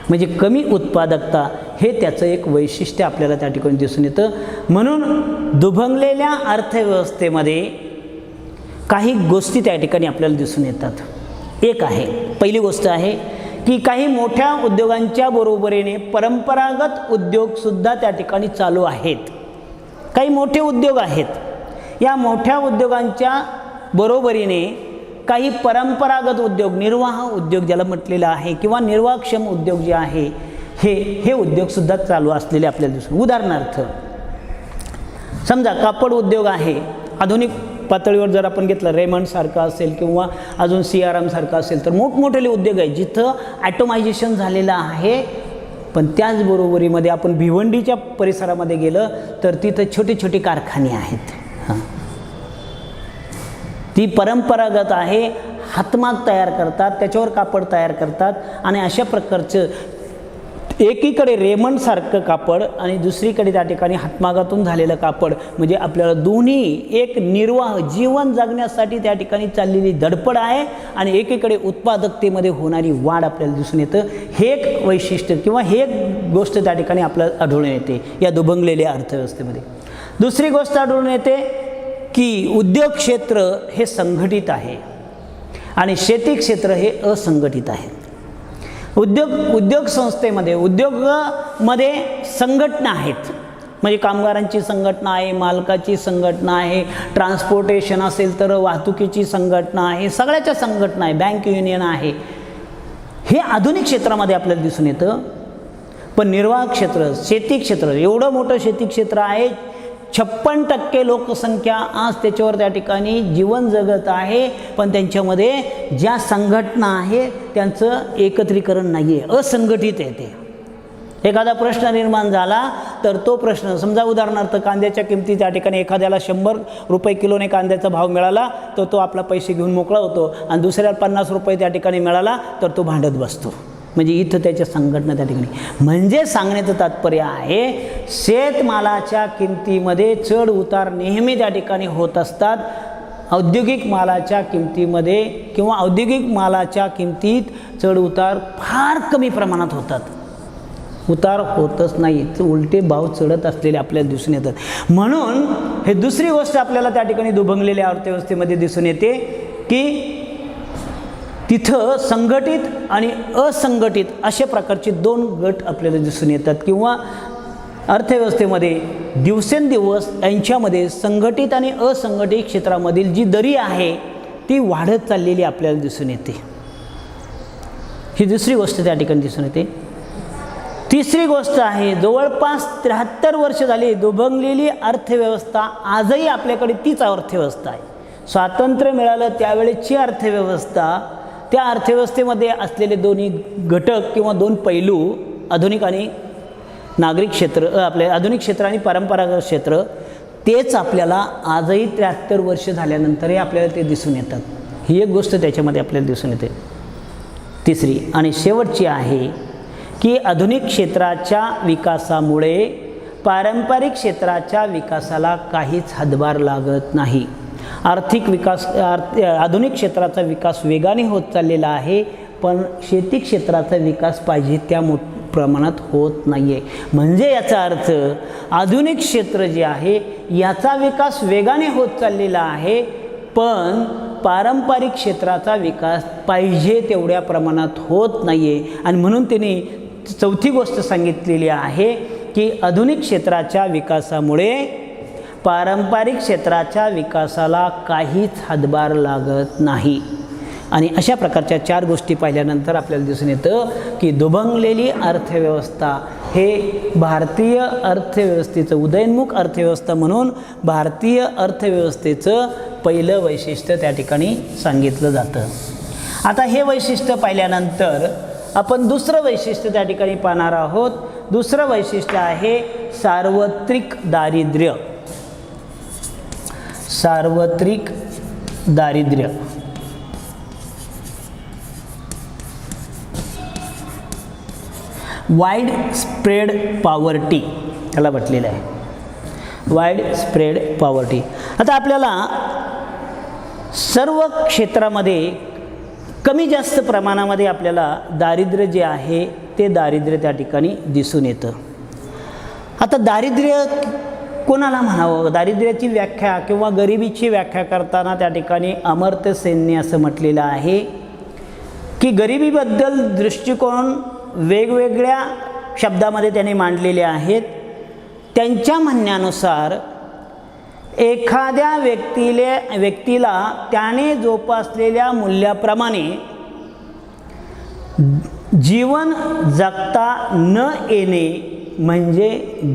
म्हणजे कमी उत्पादकता हे त्याचं एक वैशिष्ट्य आपल्याला त्या ठिकाणी दिसून येतं. म्हणून दुभंगलेल्या अर्थव्यवस्थेमध्ये काही गोष्टी त्या ठिकाणी आपल्याला दिसून येतात. एक आहे, पहिली गोष्ट आहे की काही मोठ्या उद्योगांच्या बरोबरीने परंपरागत उद्योगसुद्धा त्या ठिकाणी चालू आहेत. काही मोठे उद्योग आहेत. या मोठ्या उद्योगांच्या बरोबरीने काही परंपरागत उद्योग, निर्वाह उद्योग ज्याला म्हटलेलं आहे किंवा निर्वाहक्षम उद्योग जे आहे हे उद्योगसुद्धा चालू असलेले आपल्याला दिसून. उदाहरणार्थ समजा कापड उद्योग आहे. आधुनिक पातळीवर जर आपण घेतलं, रेमंड सारखा असेल किंवा अजून CRM सारखा असेल तर मोठमोठे उद्योग आहेत जिथं ॲटोमायझेशन झालेलं आहे. पण त्याचबरोबरीमध्ये आपण भिवंडीच्या परिसरामध्ये गेलं तर तिथं छोटे छोटे कारखाने आहेत. ती परंपरागत आहे. हातमाग तयार करतात, त्याच्यावर कापड तयार करतात आणि अशा प्रकारचं एकीकडे रेमंडसारखं कापड आणि दुसरीकडे त्या ठिकाणी हातमागातून झालेलं कापड, म्हणजे आपल्याला दोन्ही एक निर्वाह, जीवन जगण्यासाठी त्या ठिकाणी चाललेली धडपड आहे आणि एकीकडे उत्पादकतेमध्ये होणारी वाढ आपल्याला दिसून येतं. हे एक वैशिष्ट्य किंवा हे एक गोष्ट त्या ठिकाणी आपल्याला आढळून येते या दुभंगलेल्या अर्थव्यवस्थेमध्ये. दुसरी गोष्ट आढळून येते की उद्योग क्षेत्र हे संघटित आहे आणि शेती क्षेत्र हे असंघटित आहे. उद्योग संस्थेमध्ये, उद्योगामध्ये संघटना आहेत. म्हणजे कामगारांची संघटना आहे, मालकाची संघटना आहे, ट्रान्सपोर्टेशन असेल तर वाहतुकीची संघटना आहे, सगळ्याच्या संघटना आहे, बँक युनियन आहे. हे आधुनिक क्षेत्रामध्ये आपल्याला दिसून येतं. पण निर्वाह क्षेत्र, शेती क्षेत्र, एवढं मोठं शेती क्षेत्र आहे, 56% लोकसंख्या आज त्याच्यावर त्या ठिकाणी जीवन जगत आहे. पण त्यांच्यामध्ये ज्या संघटना आहे त्यांचं एकत्रीकरण नाही आहे, असंघटित आहे ते. एखादा प्रश्न निर्माण झाला तर तो प्रश्न, समजा उदाहरणार्थ कांद्याच्या किमती त्या ठिकाणी एखाद्याला 100 रुपये किलोने कांद्याचा भाव मिळाला तर तो आपला पैसे घेऊन मोकळा होतो आणि दुसऱ्याला 50 रुपये त्या ठिकाणी मिळाला तर तो भांडत बसतो. म्हणजे इथं त्याच्या संघटना त्या ठिकाणी. म्हणजे सांगण्याचं तात्पर्य आहे शेतमालाच्या किमतीमध्ये चढ उतार नेहमी त्या ठिकाणी होत असतात. औद्योगिक मालाच्या किमतीमध्ये किंवा औद्योगिक मालाच्या किमतीत चढ उतार फार कमी प्रमाणात होतात. उतार होतच नाही, उलटे भाव चढत असलेले आपल्याला दिसून येतात. म्हणून हे दुसरी गोष्ट आपल्याला त्या ठिकाणी दुभंगलेल्या अर्थव्यवस्थेमध्ये दिसून येते की तिथं संघटित आणि असंघटित अशा प्रकारचे 2 गट आपल्याला दिसून येतात. किंवा अर्थव्यवस्थेमध्ये दिवसेंदिवस यांच्यामध्ये संघटित आणि असंघटित क्षेत्रामधील जी दरी आहे ती वाढत चाललेली आपल्याला दिसून येते. ही दुसरी गोष्ट त्या ठिकाणी दिसून येते. तिसरी गोष्ट आहे, जवळपास 73 वर्ष झाली दुभंगलेली अर्थव्यवस्था आजही आपल्याकडे तीच अर्थव्यवस्था आहे. स्वातंत्र्य मिळालं त्यावेळेची अर्थव्यवस्था, त्या अर्थव्यवस्थेमध्ये असलेले दोन्ही घटक किंवा 2 पैलू, आधुनिक आणि नागरिक क्षेत्र, आपले आधुनिक क्षेत्र आणि परंपरागत क्षेत्र, तेच आपल्याला आजही 73 वर्ष झाल्यानंतरही आपल्याला ते दिसून येतात. ही एक गोष्ट त्याच्यामध्ये आपल्याला दिसून येते. तिसरी आणि शेवटची आहे की आधुनिक क्षेत्राच्या विकासामुळे पारंपरिक क्षेत्राच्या विकासाला काहीच हातभार लागत नाही. आर्थिक विकास, आधुनिक क्षेत्राचा विकास वेगाने होत चाललेला आहे, पण शेती क्षेत्राचा विकास पाहिजे त्या प्रमाणात होत नाही आहे. म्हणजे याचा अर्थ आधुनिक क्षेत्र जे आहे याचा विकास वेगाने होत चाललेला आहे, पण पारंपरिक क्षेत्राचा विकास पाहिजे तेवढ्या प्रमाणात होत नाही आहे आणि म्हणून त्यांनी चौथी गोष्ट सांगितलेली आहे की आधुनिक क्षेत्राच्या विकासामुळे पारंपरिक क्षेत्राच्या विकासाला काहीच हातभार लागत नाही. आणि अशा प्रकारच्या 4 गोष्टी पाहिल्यानंतर आपल्याला दिसून येतं की दुभंगलेली अर्थव्यवस्था हे भारतीय अर्थव्यवस्थेचं उदयोन्मुख अर्थव्यवस्था म्हणून भारतीय अर्थव्यवस्थेचं पहिलं वैशिष्ट्य त्या ठिकाणी सांगितलं जातं. आता हे वैशिष्ट्य पाहिल्यानंतर आपण दुसरं वैशिष्ट्य त्या ठिकाणी पाहणार आहोत. दुसरं वैशिष्ट्य आहे सार्वत्रिक दारिद्र्य. सार्वत्रिक दारिद्र्य. वाईड स्प्रेड पॉवर्टी त्याला म्हटलेलं आहे. Wide spread poverty. आता आपल्याला सर्व क्षेत्रामध्ये कमी जास्त प्रमाणामध्ये आपल्याला दारिद्र्य जे आहे ते दारिद्र्य त्या ठिकाणी दिसून येतं. आता दारिद्र्य कोणाला म्हणावं? दारिद्र्याची व्याख्या किंवा गरिबीची व्याख्या करताना त्या ठिकाणी अमर्त्य सेनने असं म्हटलेलं आहे की गरिबीबद्दल दृष्टिकोन वेगवेगळ्या शब्दामध्ये त्यांनी मांडलेले आहेत. त्यांच्या म्हणण्यानुसार एखाद्या व्यक्तीला त्याने जोपासलेल्या मूल्याप्रमाणे जीवन जगता न येणे म्हणजे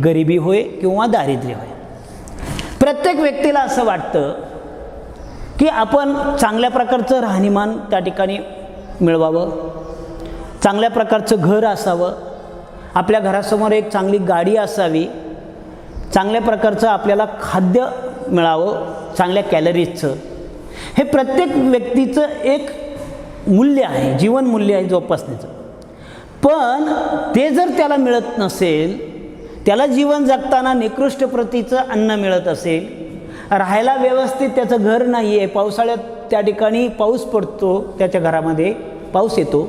गरिबी होय किंवा दारिद्र्य होय. प्रत्येक व्यक्तीला असं वाटतं की आपण चांगल्या प्रकारचं राहणीमान त्या ठिकाणी मिळवावं, चांगल्या प्रकारचं घर असावं, आपल्या घरासमोर एक चांगली गाडी असावी, चांगल्या प्रकारचं आपल्याला खाद्य मिळावं, चांगल्या कॅलरीजचं. हे प्रत्येक व्यक्तीचं एक मूल्य आहे, जीवनमूल्य आहे जोपासण्याचं. पण ते जर त्याला मिळत नसेल, त्याला जीवन जगताना निकृष्ट प्रतीचं अन्न मिळत असेल, राहायला व्यवस्थित त्याचं घर नाही आहे, पावसाळ्यात त्या ठिकाणी पाऊस पडतो, त्याच्या घरामध्ये पाऊस येतो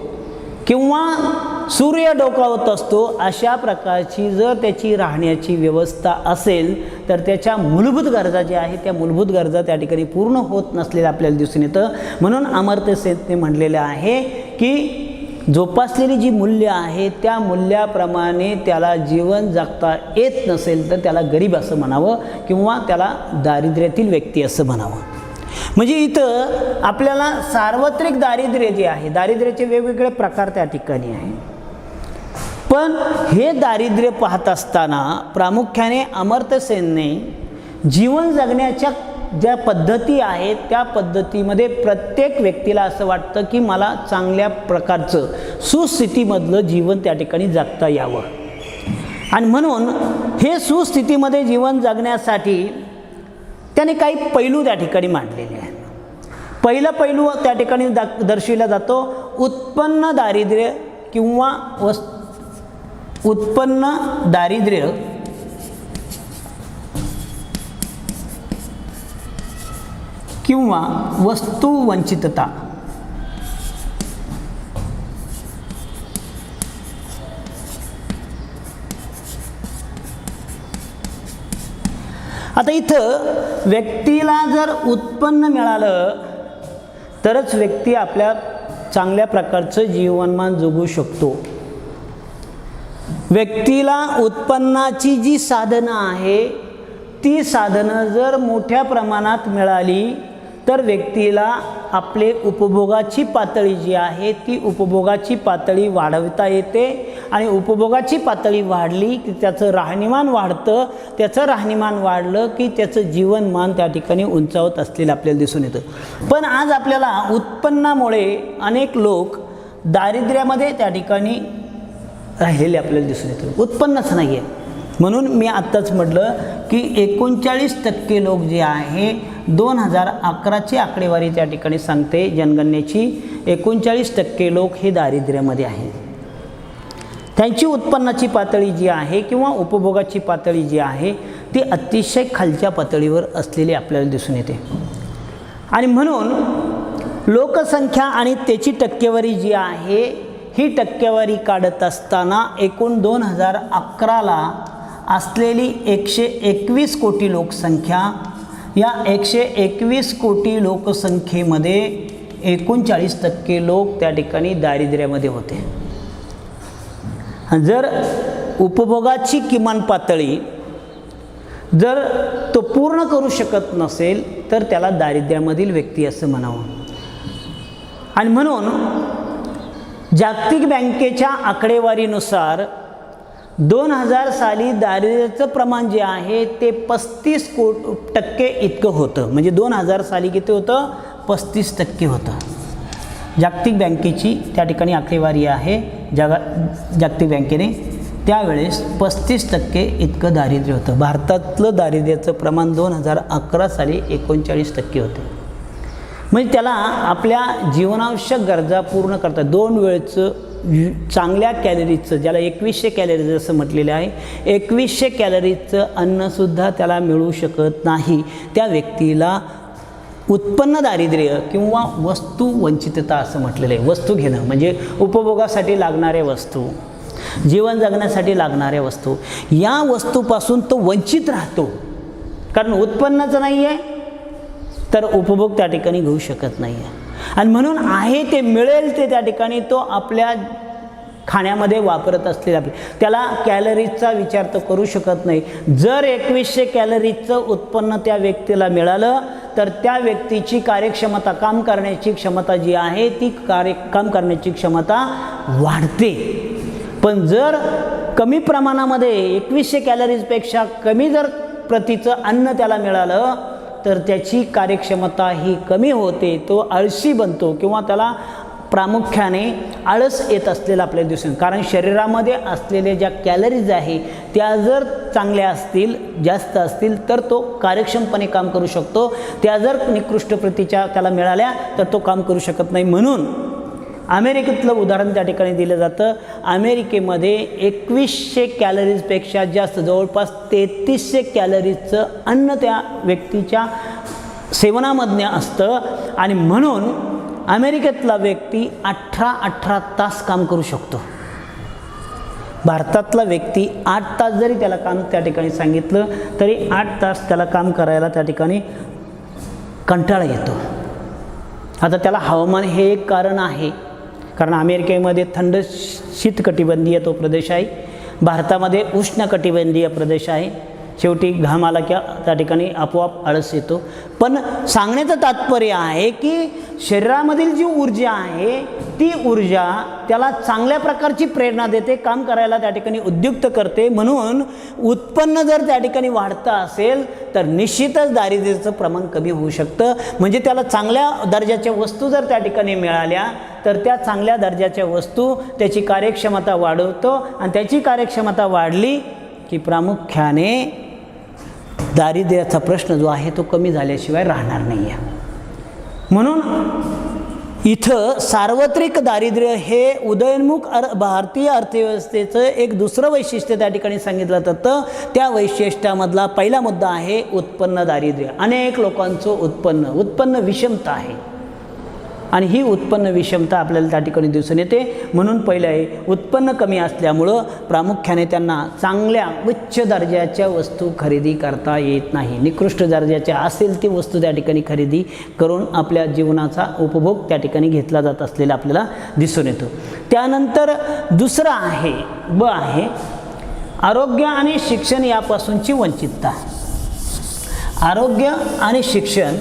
किंवा सूर्य डोकावत असतो, अशा प्रकारची जर त्याची राहण्याची व्यवस्था असेल तर त्याच्या मूलभूत गरजा ज्या आहेत त्या मूलभूत गरजा त्या ठिकाणी पूर्ण होत नसलेल्या आपल्याला दिसून येतं. म्हणून अमर्त्य सेनने म्हटलेलं आहे की जोपासलेली जी मूल्य आहे त्या मूल्याप्रमाणे त्याला जीवन जगता येत नसेल तर त्याला गरीब असं म्हणावं किंवा त्याला दारिद्र्यातील व्यक्ती असं म्हणावं. म्हणजे इथं आपल्याला सार्वत्रिक दारिद्र्य जे आहे, दारिद्र्याचे वेगवेगळे प्रकार त्या ठिकाणी आहे. पण हे दारिद्र्य पाहत असताना प्रामुख्याने अमर्त्य सेनने जीवन जगण्याच्या ज्या पद्धती आहेत त्या पद्धतीमध्ये प्रत्येक व्यक्तीला असं वाटतं की मला चांगल्या प्रकारचं सुस्थितीमधलं जीवन त्या ठिकाणी जगता यावं. आणि म्हणून हे सुस्थितीमध्ये जीवन जगण्यासाठी त्याने काही पैलू त्या ठिकाणी मांडलेले आहेत. पहिला पैलू त्या ठिकाणी दर्शविला जातो उत्पन्न दारिद्र्य किंवा उत्पन्न दारिद्र्य किंवा वस्तुवंचितता. आता इथं व्यक्तीला जर उत्पन्न मिळालं तरच व्यक्ती आपल्या चांगल्या प्रकारचं जीवनमान जगू शकतो. व्यक्तीला उत्पन्नाची जी साधनं आहे ती साधनं जर मोठ्या प्रमाणात मिळाली तर व्यक्तीला आपले उपभोगाची पातळी जी आहे ती उपभोगाची पातळी वाढवता येते आणि उपभोगाची पातळी वाढली की त्याचं राहणीमान वाढतं. त्याचं राहणीमान वाढलं की त्याचं जीवनमान त्या ठिकाणी उंचावत असलेलं आपल्याला दिसून येतं. पण आज आपल्याला उत्पन्नामुळे अनेक लोक दारिद्र्यामध्ये त्या ठिकाणी राहिलेले आपल्याला दिसून येतं. उत्पन्नच नाही आहे. म्हणून मी आत्ताच म्हटलं की 39% लोक जे आहे 2011ची आकडेवारी त्या ठिकाणी सांगते जनगणनेची 39% लोक हे दारिद्र्यामध्ये आहेत. त्यांची उत्पन्नाची पातळी जी आहे किंवा उपभोगाची पातळी जी आहे ती अतिशय खालच्या पातळीवर असलेली आपल्याला दिसून येते. आणि म्हणून लोकसंख्या आणि त्याची टक्केवारी जी आहे ही टक्केवारी काढत असताना एकूण 2011ला असलेली 121 कोटी लोकसंख्या या 121 कोटी लोकसंख्येमध्ये 39% लोक त्या ठिकाणी दारिद्र्यामध्ये होते. जर उपभोगाची किमान पातळी जर तो पूर्ण करू शकत नसेल तर त्याला दारिद्र्यामधील व्यक्ती असं म्हणावं. आणि म्हणून जागतिक बँकेच्या आकडेवारीनुसार 2000 साली दारिद्र्याचं प्रमाण जे आहे ते 35% इतकं होतं. म्हणजे 2000 साली किती होतं? 35% होतं. जागतिक बँकेची त्या ठिकाणी आकडेवारी आहे. जागतिक बँकेने त्यावेळेस 35% इतकं दारिद्र्य होतं. भारतातलं दारिद्र्याचं प्रमाण 2011 साली 39% होते. म्हणजे त्याला आपल्या जीवनावश्यक गरजा पूर्ण करतात. 2 वेळचं चांगल्या कॅलरीचं, ज्याला 2100 कॅलरीज असं म्हटलेलं आहे, 2100 कॅलरीचं अन्नसुद्धा त्याला मिळू शकत नाही. त्या व्यक्तीला उत्पन्न दारिद्र्य किंवा वस्तू वंचितता असं म्हटलेलं आहे. वस्तू घेणं म्हणजे उपभोगासाठी लागणाऱ्या वस्तू, जीवन जगण्यासाठी लागणाऱ्या वस्तू, या वस्तूपासून तो वंचित राहतो. कारण उत्पन्नच नाही आहे तर उपभोग त्या ठिकाणी घेऊ शकत नाही आहे. आणि म्हणून आहे ते मिळेल ते त्या ठिकाणी तो आपल्या खाण्यामध्ये वापरत असलेला, त्याला कॅलरीजचा विचार तो करू शकत नाही. जर 2100 कॅलरीजचं उत्पन्न त्या व्यक्तीला मिळालं तर त्या व्यक्तीची कार्यक्षमता, काम करण्याची क्षमता जी आहे ती काम करण्याची क्षमता वाढते. पण जर कमी प्रमाणामध्ये 2100 कॅलरीजपेक्षा कमी जर प्रतीचं अन्न त्याला मिळालं तर त्याची कार्यक्षमता ही कमी होते. तो आळशी बनतो किंवा त्याला प्रामुख्याने आळस येत असलेला आपल्याला दिसून. कारण शरीरामध्ये असलेल्या ज्या कॅलरीज आहे त्या जर चांगल्या असतील, जास्त असतील तर तो कार्यक्षमपणे काम करू शकतो. त्या जर निकृष्ट प्रतीच्या त्याला मिळाल्या तर तो काम करू शकत नाही. म्हणून अमेरिकेतलं उदाहरण त्या ठिकाणी दिलं जातं. अमेरिकेमध्ये 2100 कॅलरीजपेक्षा जास्त, जवळपास 3300 कॅलरीजचं अन्न त्या व्यक्तीच्या सेवनामधनं असतं. आणि म्हणून अमेरिकेतला व्यक्ती 18 तास काम करू शकतो. भारतातला व्यक्ती 8 तास जरी त्याला काम त्या ठिकाणी सांगितलं तरी 8 तास त्याला काम करायला त्या ठिकाणी कंटाळा येतो. आता त्याला हवामान हे एक कारण आहे. कारण अमेरिकेमध्ये थंड शीतकटिबंधीय तो प्रदेश आहे, भारतामध्ये उष्णकटिबंधीय प्रदेश आहे. शेवटी घाम आला की त्या ठिकाणी आपोआप आळस येतो. पण सांगण्याचं तात्पर्य आहे की शरीरामधील जी ऊर्जा आहे ती ऊर्जा त्याला चांगल्या प्रकारची प्रेरणा देते, काम करायला त्या ठिकाणी उद्युक्त करते. म्हणून उत्पन्न जर त्या ठिकाणी वाढतं असेल तर निश्चितच दारिद्र्याचं प्रमाण कमी होऊ शकतं. म्हणजे त्याला चांगल्या दर्जाच्या वस्तू जर त्या ठिकाणी मिळाल्या तर त्या चांगल्या दर्जाच्या वस्तू त्याची कार्यक्षमता वाढवतो. आणि त्याची कार्यक्षमता वाढली की प्रामुख्याने दारिद्र्याचा प्रश्न जो आहे तो कमी झाल्याशिवाय राहणार नाही आहे. म्हणून इथं सार्वत्रिक दारिद्र्य हे उदयोन्मुख भारतीय अर्थव्यवस्थेचं एक दुसरं वैशिष्ट्य त्या ठिकाणी सांगितलं जातं. त्या वैशिष्ट्यामधला पहिला मुद्दा आहे उत्पन्न दारिद्र्य. अनेक लोकांचं उत्पन्न विषमता आहे आणि ही उत्पन्न विषमता आपल्याला त्या ठिकाणी दिसून येते. म्हणून पहिलं आहे उत्पन्न कमी असल्यामुळं प्रामुख्याने त्यांना चांगल्या उच्च दर्जाच्या वस्तू खरेदी करता येत नाही. निकृष्ट दर्जाच्या असेल ती वस्तू त्या ठिकाणी खरेदी करून आपल्या जीवनाचा उपभोग त्या ठिकाणी घेतला जात असलेला आपल्याला दिसून येतो. त्यानंतर दुसरं आहे आहे आरोग्य आणि शिक्षण यापासूनची वंचितता. आरोग्य आणि शिक्षण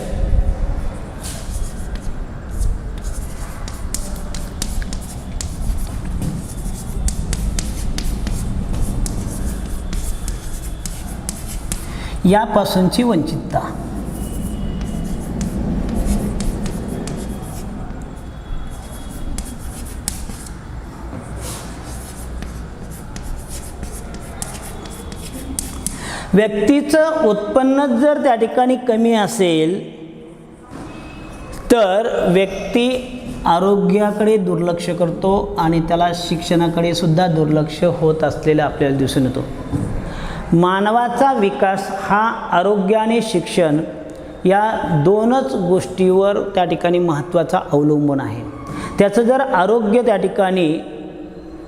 यापासूनची वंचितता. व्यक्तीचं उत्पन्न जर त्या ठिकाणी कमी असेल तर व्यक्ती आरोग्याकडे दुर्लक्ष करतो आणि त्याला शिक्षणाकडे सुद्धा दुर्लक्ष होत असलेलं आपल्याला दिसून येतो. मानवाचा विकास हा आरोग्य आणि शिक्षण या दोनच गोष्टीवर त्या ठिकाणी महत्त्वाचा अवलंबून आहे. त्याचं जर आरोग्य त्या ठिकाणी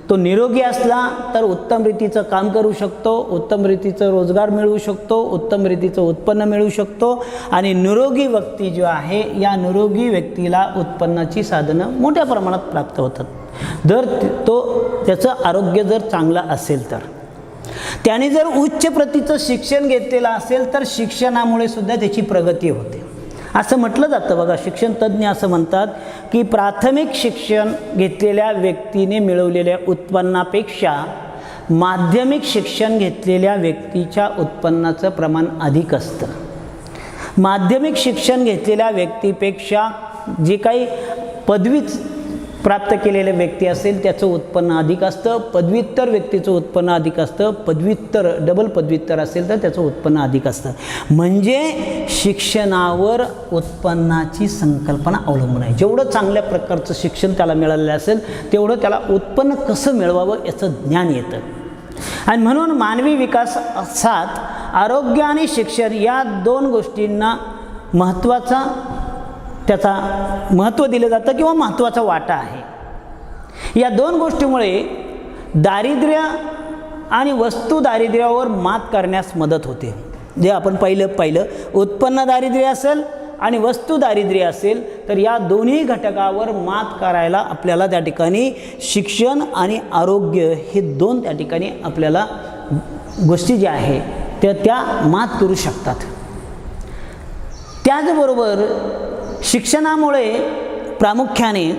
तो निरोगी असला तर उत्तम रीतीचं काम करू शकतो, उत्तम रीतीचं रोजगार मिळवू शकतो, उत्तम रीतीचं उत्पन्न मिळवू शकतो आणि निरोगी व्यक्ती जो आहे या निरोगी व्यक्तीला उत्पन्नाची साधनं मोठ्या प्रमाणात प्राप्त होतात जर त्याचं आरोग्य जर चांगलं असेल तर. त्याने जर उच्च प्रतीचं शिक्षण घेतलेलं असेल तर शिक्षणामुळे सुद्धा त्याची प्रगती होते. असं म्हटलं जातं बघा, शिक्षण तज्ज्ञ असं म्हणतात की प्राथमिक शिक्षण घेतलेल्या व्यक्तीने मिळवलेल्या उत्पन्नापेक्षा माध्यमिक शिक्षण घेतलेल्या व्यक्तीच्या उत्पन्नाचं प्रमाण अधिक असतं. माध्यमिक शिक्षण घेतलेल्या व्यक्तीपेक्षा जे काही पदवी प्राप्त केलेले व्यक्ती असेल त्याचं उत्पन्न अधिक असतं. पदव्युत्तर व्यक्तीचं उत्पन्न अधिक असतं. पदव्युत्तर डबल पदव्युत्तर असेल तर त्याचं उत्पन्न अधिक असतं. म्हणजे शिक्षणावर उत्पन्नाची संकल्पना अवलंबून आहे. जेवढं चांगल्या प्रकारचं शिक्षण त्याला मिळालेलं असेल तेवढं त्याला उत्पन्न कसं मिळवावं याचं ज्ञान येतं. आणि म्हणून मानवी विकासात आरोग्य आणि शिक्षण या दोन गोष्टींना त्याचा महत्त्व दिलं जातं किंवा महत्त्वाचा वाटा आहे. या दोन गोष्टीमुळे दारिद्र्य आणि वस्तू दारिद्र्यावर मात करण्यास मदत होते. जे आपण पाहिलं उत्पन्न दारिद्र्य असेल आणि वस्तू दारिद्र्य असेल तर या दोन्ही घटकावर मात करायला आपल्याला त्या ठिकाणी शिक्षण आणि आरोग्य हे दोन त्या ठिकाणी आपल्याला गोष्टी ज्या आहे त्या मात करू शकतात. त्याचबरोबर शिक्षणामुळे प्रामुख्याने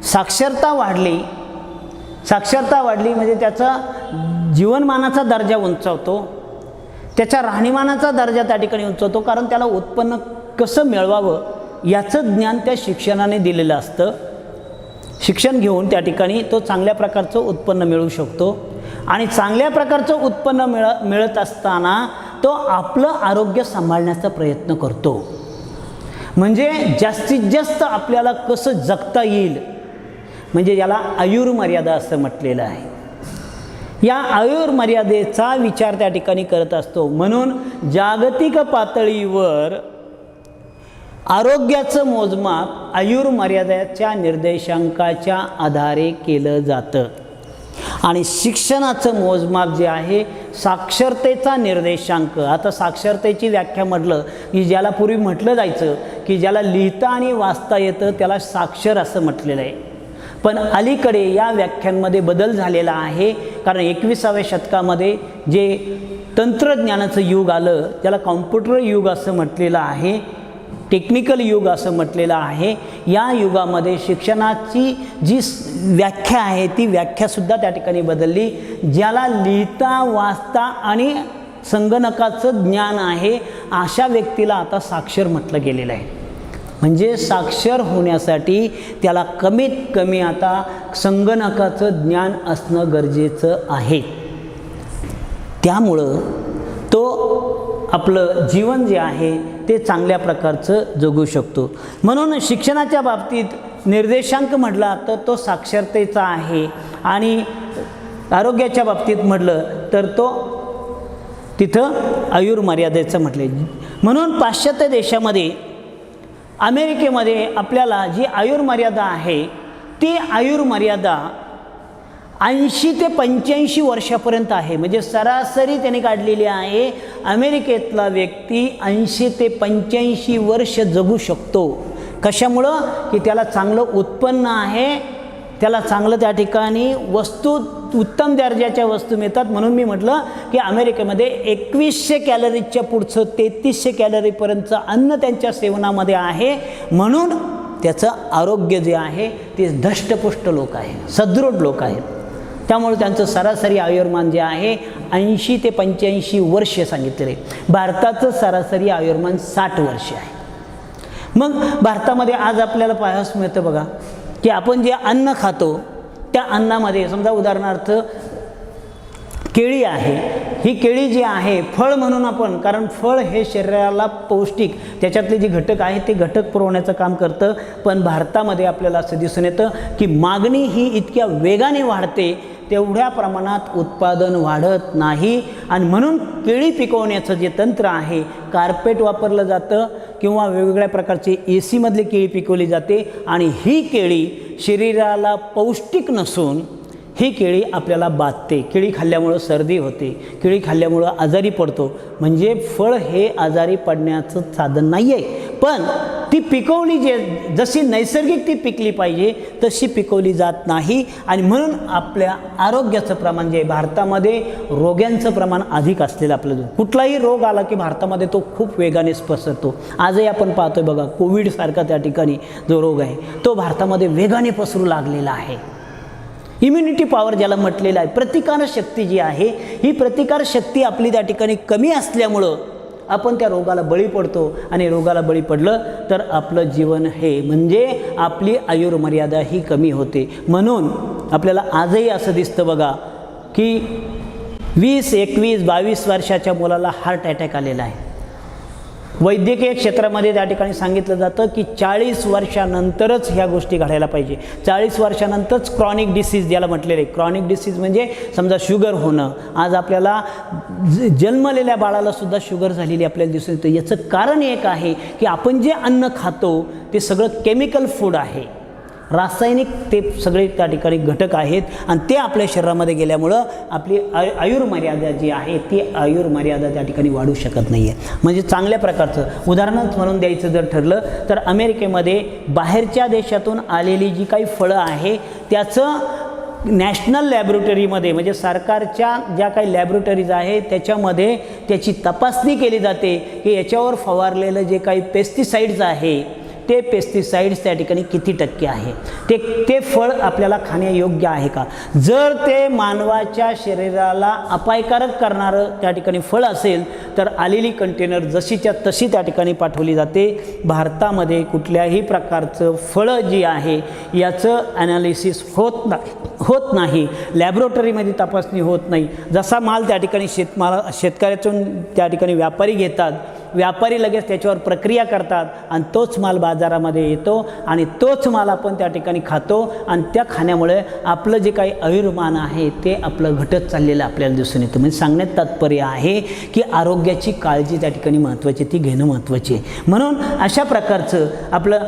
साक्षरता वाढली म्हणजे त्याचा जीवनमानाचा दर्जा उंचावतो, त्याच्या राहणीमानाचा दर्जा त्या ठिकाणी उंचावतो. कारण त्याला उत्पन्न कसं मिळवावं याचं ज्ञान त्या शिक्षणाने दिलेलं असतं. शिक्षण घेऊन त्या ठिकाणी तो चांगल्या प्रकारचं उत्पन्न मिळवू शकतो आणि चांगल्या प्रकारचं उत्पन्न मिळत असताना तो आपलं आरोग्य सांभाळण्याचा प्रयत्न करतो. म्हणजे जास्तीत जास्त आपल्याला कसं जगता येईल म्हणजे याला आयुर्मर्यादा असं म्हटलेलं आहे. या आयुर्मर्यादेचा विचार त्या ठिकाणी करत असतो. म्हणून जागतिक पातळीवर आरोग्याचं मोजमाप आयुर्मर्यादेच्या निर्देशांकाच्या आधारे केलं जातं आणि शिक्षणाचं मोजमाप जे आहे साक्षरतेचा निर्देशांक. आता साक्षरतेची व्याख्या म्हटलं की ज्याला पूर्वी म्हटलं जायचं की ज्याला लिहिता आणि वाचता येतं त्याला साक्षर असं म्हटलेलं आहे. पण अलीकडे या व्याख्यांमध्ये बदल झालेला आहे. कारण 21व्या शतकामध्ये जे तंत्रज्ञानाचं युग आलं त्याला कॉम्प्युटर युग असं म्हटलेलं आहे, टेक्निकल युग असं म्हटलेलं आहे. या युगामध्ये शिक्षणाची जी व्याख्या आहे ती व्याख्यासुद्धा त्या ठिकाणी बदलली. ज्याला लिहिता वाचता आणि संगणकाचं ज्ञान आहे अशा व्यक्तीला आता साक्षर म्हटलं गेलेलं आहे. म्हणजे साक्षर होण्यासाठी त्याला कमीत कमी आता संगणकाचं ज्ञान असणं गरजेचं आहे. त्यामुळं तो आपलं जीवन जे आहे ते चांगल्या प्रकारचं जगू शकतो. म्हणून शिक्षणाच्या बाबतीत निर्देशांक म्हटला तर तो साक्षरतेचा आहे आणि आरोग्याच्या बाबतीत म्हटलं तर तो तिथं आयुर्मर्यादेचं म्हटले. म्हणून पाश्चात्य देशामध्ये अमेरिकेमध्ये आपल्याला जी आयुर्मर्यादा आहे ती आयुर्मर्यादा 80 ते 85 वर्षापर्यंत आहे. म्हणजे सरासरी त्याने काढलेली आहे. अमेरिकेतला व्यक्ती 80 ते 85 वर्ष जगू शकतो. कशामुळं की त्याला चांगलं उत्पन्न आहे, त्याला चांगलं त्या ठिकाणी वस्तू उत्तम दर्जाच्या वस्तू मिळतात. म्हणून मी म्हटलं की अमेरिकेमध्ये 2100 कॅलरीजच्या पुढचं 3300 कॅलरीपर्यंतचं अन्न त्यांच्या सेवनामध्ये आहे. म्हणून त्याचं आरोग्य जे आहे ते धष्टपुष्ट लोक आहे, सदृढ लोक आहेत. त्यामुळे त्यांचं सरासरी आयुर्मान जे आहे 80 ते 85 वर्ष सांगितलेले. भारताचं सरासरी आयुर्मान 60 वर्ष आहे. मग भारतामध्ये आज आपल्याला पाहायला मिळतं बघा की आपण जे अन्न खातो त्या अन्नामध्ये समजा उदाहरणार्थ केळी आहे. ही केळी जी आहे फळ म्हणून आपण, कारण फळ हे शरीराला पौष्टिक त्याच्यातले जे घटक आहेत ते घटक पुरवण्याचं काम करतं. पण भारतामध्ये आपल्याला असं दिसून येतं की मागणी ही इतक्या वेगाने वाढते तेवढ्या प्रमाणात उत्पादन वाढत नाही. आणि म्हणून केळी पिकवण्याचं जे तंत्र आहे कार्पेट वापरलं जातं किंवा वेगवेगळ्या प्रकारचे AC मधली केळी पिकवली जाते आणि ही केळी शरीराला पौष्टिक नसून ही केळी आपल्याला बाधते, केळी खाल्ल्यामुळं सर्दी होते, केळी खाल्ल्यामुळं आजारी पडतो. म्हणजे फळ हे आजारी पडण्याचं साधन नाही आहे, पण ती पिकवली जशी नैसर्गिक ती पिकली पाहिजे तशी पिकवली जात नाही. आणि म्हणून आपल्या आरोग्याचं प्रमाण जे आहे, भारतामध्ये रोग्यांचं प्रमाण अधिक असलेलं आपलं, कुठलाही रोग आला की भारतामध्ये तो खूप वेगाने पसरतो. आजही आपण पाहतोय बघा, कोविडसारखा त्या ठिकाणी जो रोग आहे तो भारतामध्ये वेगाने पसरू लागलेला आहे. इम्युनिटी पॉवर ज्याला म्हटलेलं आहे, प्रतिकारशक्ती जी आहे, ही प्रतिकारशक्ती आपली त्या ठिकाणी कमी असल्यामुळं आपण त्या रोगाला बळी पडतो. आणि रोगाला बळी पडलं तर आपलं जीवन हे म्हणजे आपली आयुर्मर्यादा ही कमी होते. म्हणून आपल्याला आजही असं दिसतं बघा की 20, 21, 22 वर्षाच्या मुलाला हार्ट अटॅक आलेला आहे. वैद्यकीय क्षेत्रामध्ये त्या ठिकाणी सांगितलं जातं की 40 वर्षानंतरच ह्या गोष्टी घडायला पाहिजे. 40 वर्षानंतरच क्रॉनिक डिसीज ज्याला म्हटलेलं आहे, क्रॉनिक डिसीज म्हणजे समजा शुगर होणं. आज आपल्याला जन्मलेल्या बाळालासुद्धा शुगर झालेली आपल्याला दिसून येतं. याचं कारण एक आहे की आपण जे अन्न खातो ते सगळं केमिकल फूड आहे, रासायनिक ते सगळे त्या ठिकाणी घटक आहेत. आणि ते आपल्या शरीरामध्ये गेल्यामुळं आपली आयुर्मर्यादा जी आहे ती आयुर्मर्यादा त्या ठिकाणी वाढू शकत नाही आहे. म्हणजे चांगल्या प्रकारचं उदाहरणच म्हणून द्यायचं जर ठरलं तर अमेरिकेमध्ये बाहेरच्या देशातून आलेली जी काही फळं आहे त्याचं नॅशनल लॅबोरेटरीमध्ये, म्हणजे सरकारच्या ज्या काही लॅबोरेटरीज आहेत त्याच्यामध्ये त्याची तपासणी केली जाते की याच्यावर फवारलेलं जे काही पेस्टिसाइड्स आहे ते पेस्टिसाइड्स त्या ठिकाणी किती टक्के आहे, ते फळ आपल्याला खाण्यायोग्य आहे का. जर ते मानवाच्या शरीराला अपायकारक करणारं त्या ठिकाणी फळ असेल तर आलेली कंटेनर जशीच्या तशी त्या ठिकाणी पाठवली जाते. भारतामध्ये कुठल्याही प्रकारचं फळं जी आहे याचं ॲनालिसिस होत नाही, लॅबोरेटरीमध्ये तपासणी होत नाही. जसा माल त्या ठिकाणी शेतकऱ्यातून त्या ठिकाणी व्यापारी घेतात, व्यापारी लगेच त्याच्यावर प्रक्रिया करतात आणि तोच माल बाजारामध्ये येतो आणि तोच माल आपण त्या ठिकाणी खातो. आणि त्या खाण्यामुळे आपलं जे काही आयुर्मान आहे ते आपलं घटत चाललेलं आपल्याला दिसून येतं. म्हणजे सांगण्यात तात्पर्य आहे की आरोग्याची काळजी त्या ठिकाणी महत्त्वाची, ती घेणं महत्त्वाची आहे. म्हणून अशा प्रकारचं आपलं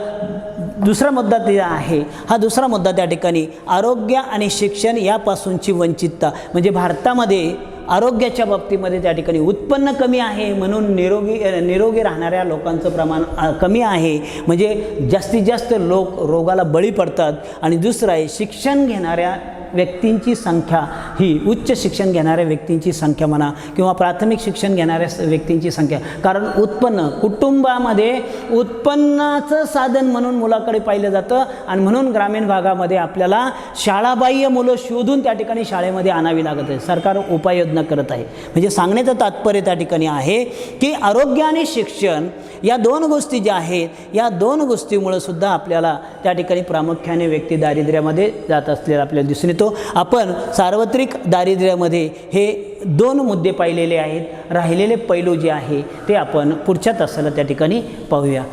दुसरा मुद्दा ते आहे. हा दुसरा मुद्दा त्या ठिकाणी आरोग्य आणि शिक्षण यापासूनची वंचितता. म्हणजे भारतामध्ये आरोग्याच्या बाबतीमध्ये त्या ठिकाणी उत्पन्न कमी आहे, म्हणून निरोगी राहणाऱ्या लोकांचं प्रमाण कमी आहे. म्हणजे जास्तीत जास्त लोक रोगाला बळी पडतात. आणि दुसरं आहे शिक्षण घेणाऱ्या व्यक्तींची संख्या, ही उच्च शिक्षण घेणाऱ्या व्यक्तींची संख्या म्हणा किंवा प्राथमिक शिक्षण घेणाऱ्या व्यक्तींची संख्या. कारण उत्पन्न, कुटुंबामध्ये उत्पन्नाचं साधन म्हणून मुलाकडे पाहिलं जातं. आणि म्हणून ग्रामीण भागामध्ये आपल्याला शाळाबाह्य मुलं शोधून त्या ठिकाणी शाळेमध्ये आणावी लागत आहे. सरकार उपाययोजना करत आहे. म्हणजे सांगण्याचं तात्पर्य त्या ठिकाणी आहे की आरोग्य आणि शिक्षण या दोन गोष्टी ज्या आहेत, या दोन गोष्टीमुळे सुद्धा आपल्याला त्या ठिकाणी प्रामुख्याने व्यक्ती दारिद्र्यामध्ये जात असलेला आपल्याला दिसून येतो. आपण सार्वत्रिक दारिद्र्यामध्ये हे दोन मुद्दे पाहिलेले आहेत. राहिलेले पैलू जे आहे ते आपण पुढच्या तासाला त्या ठिकाणी पाहूया.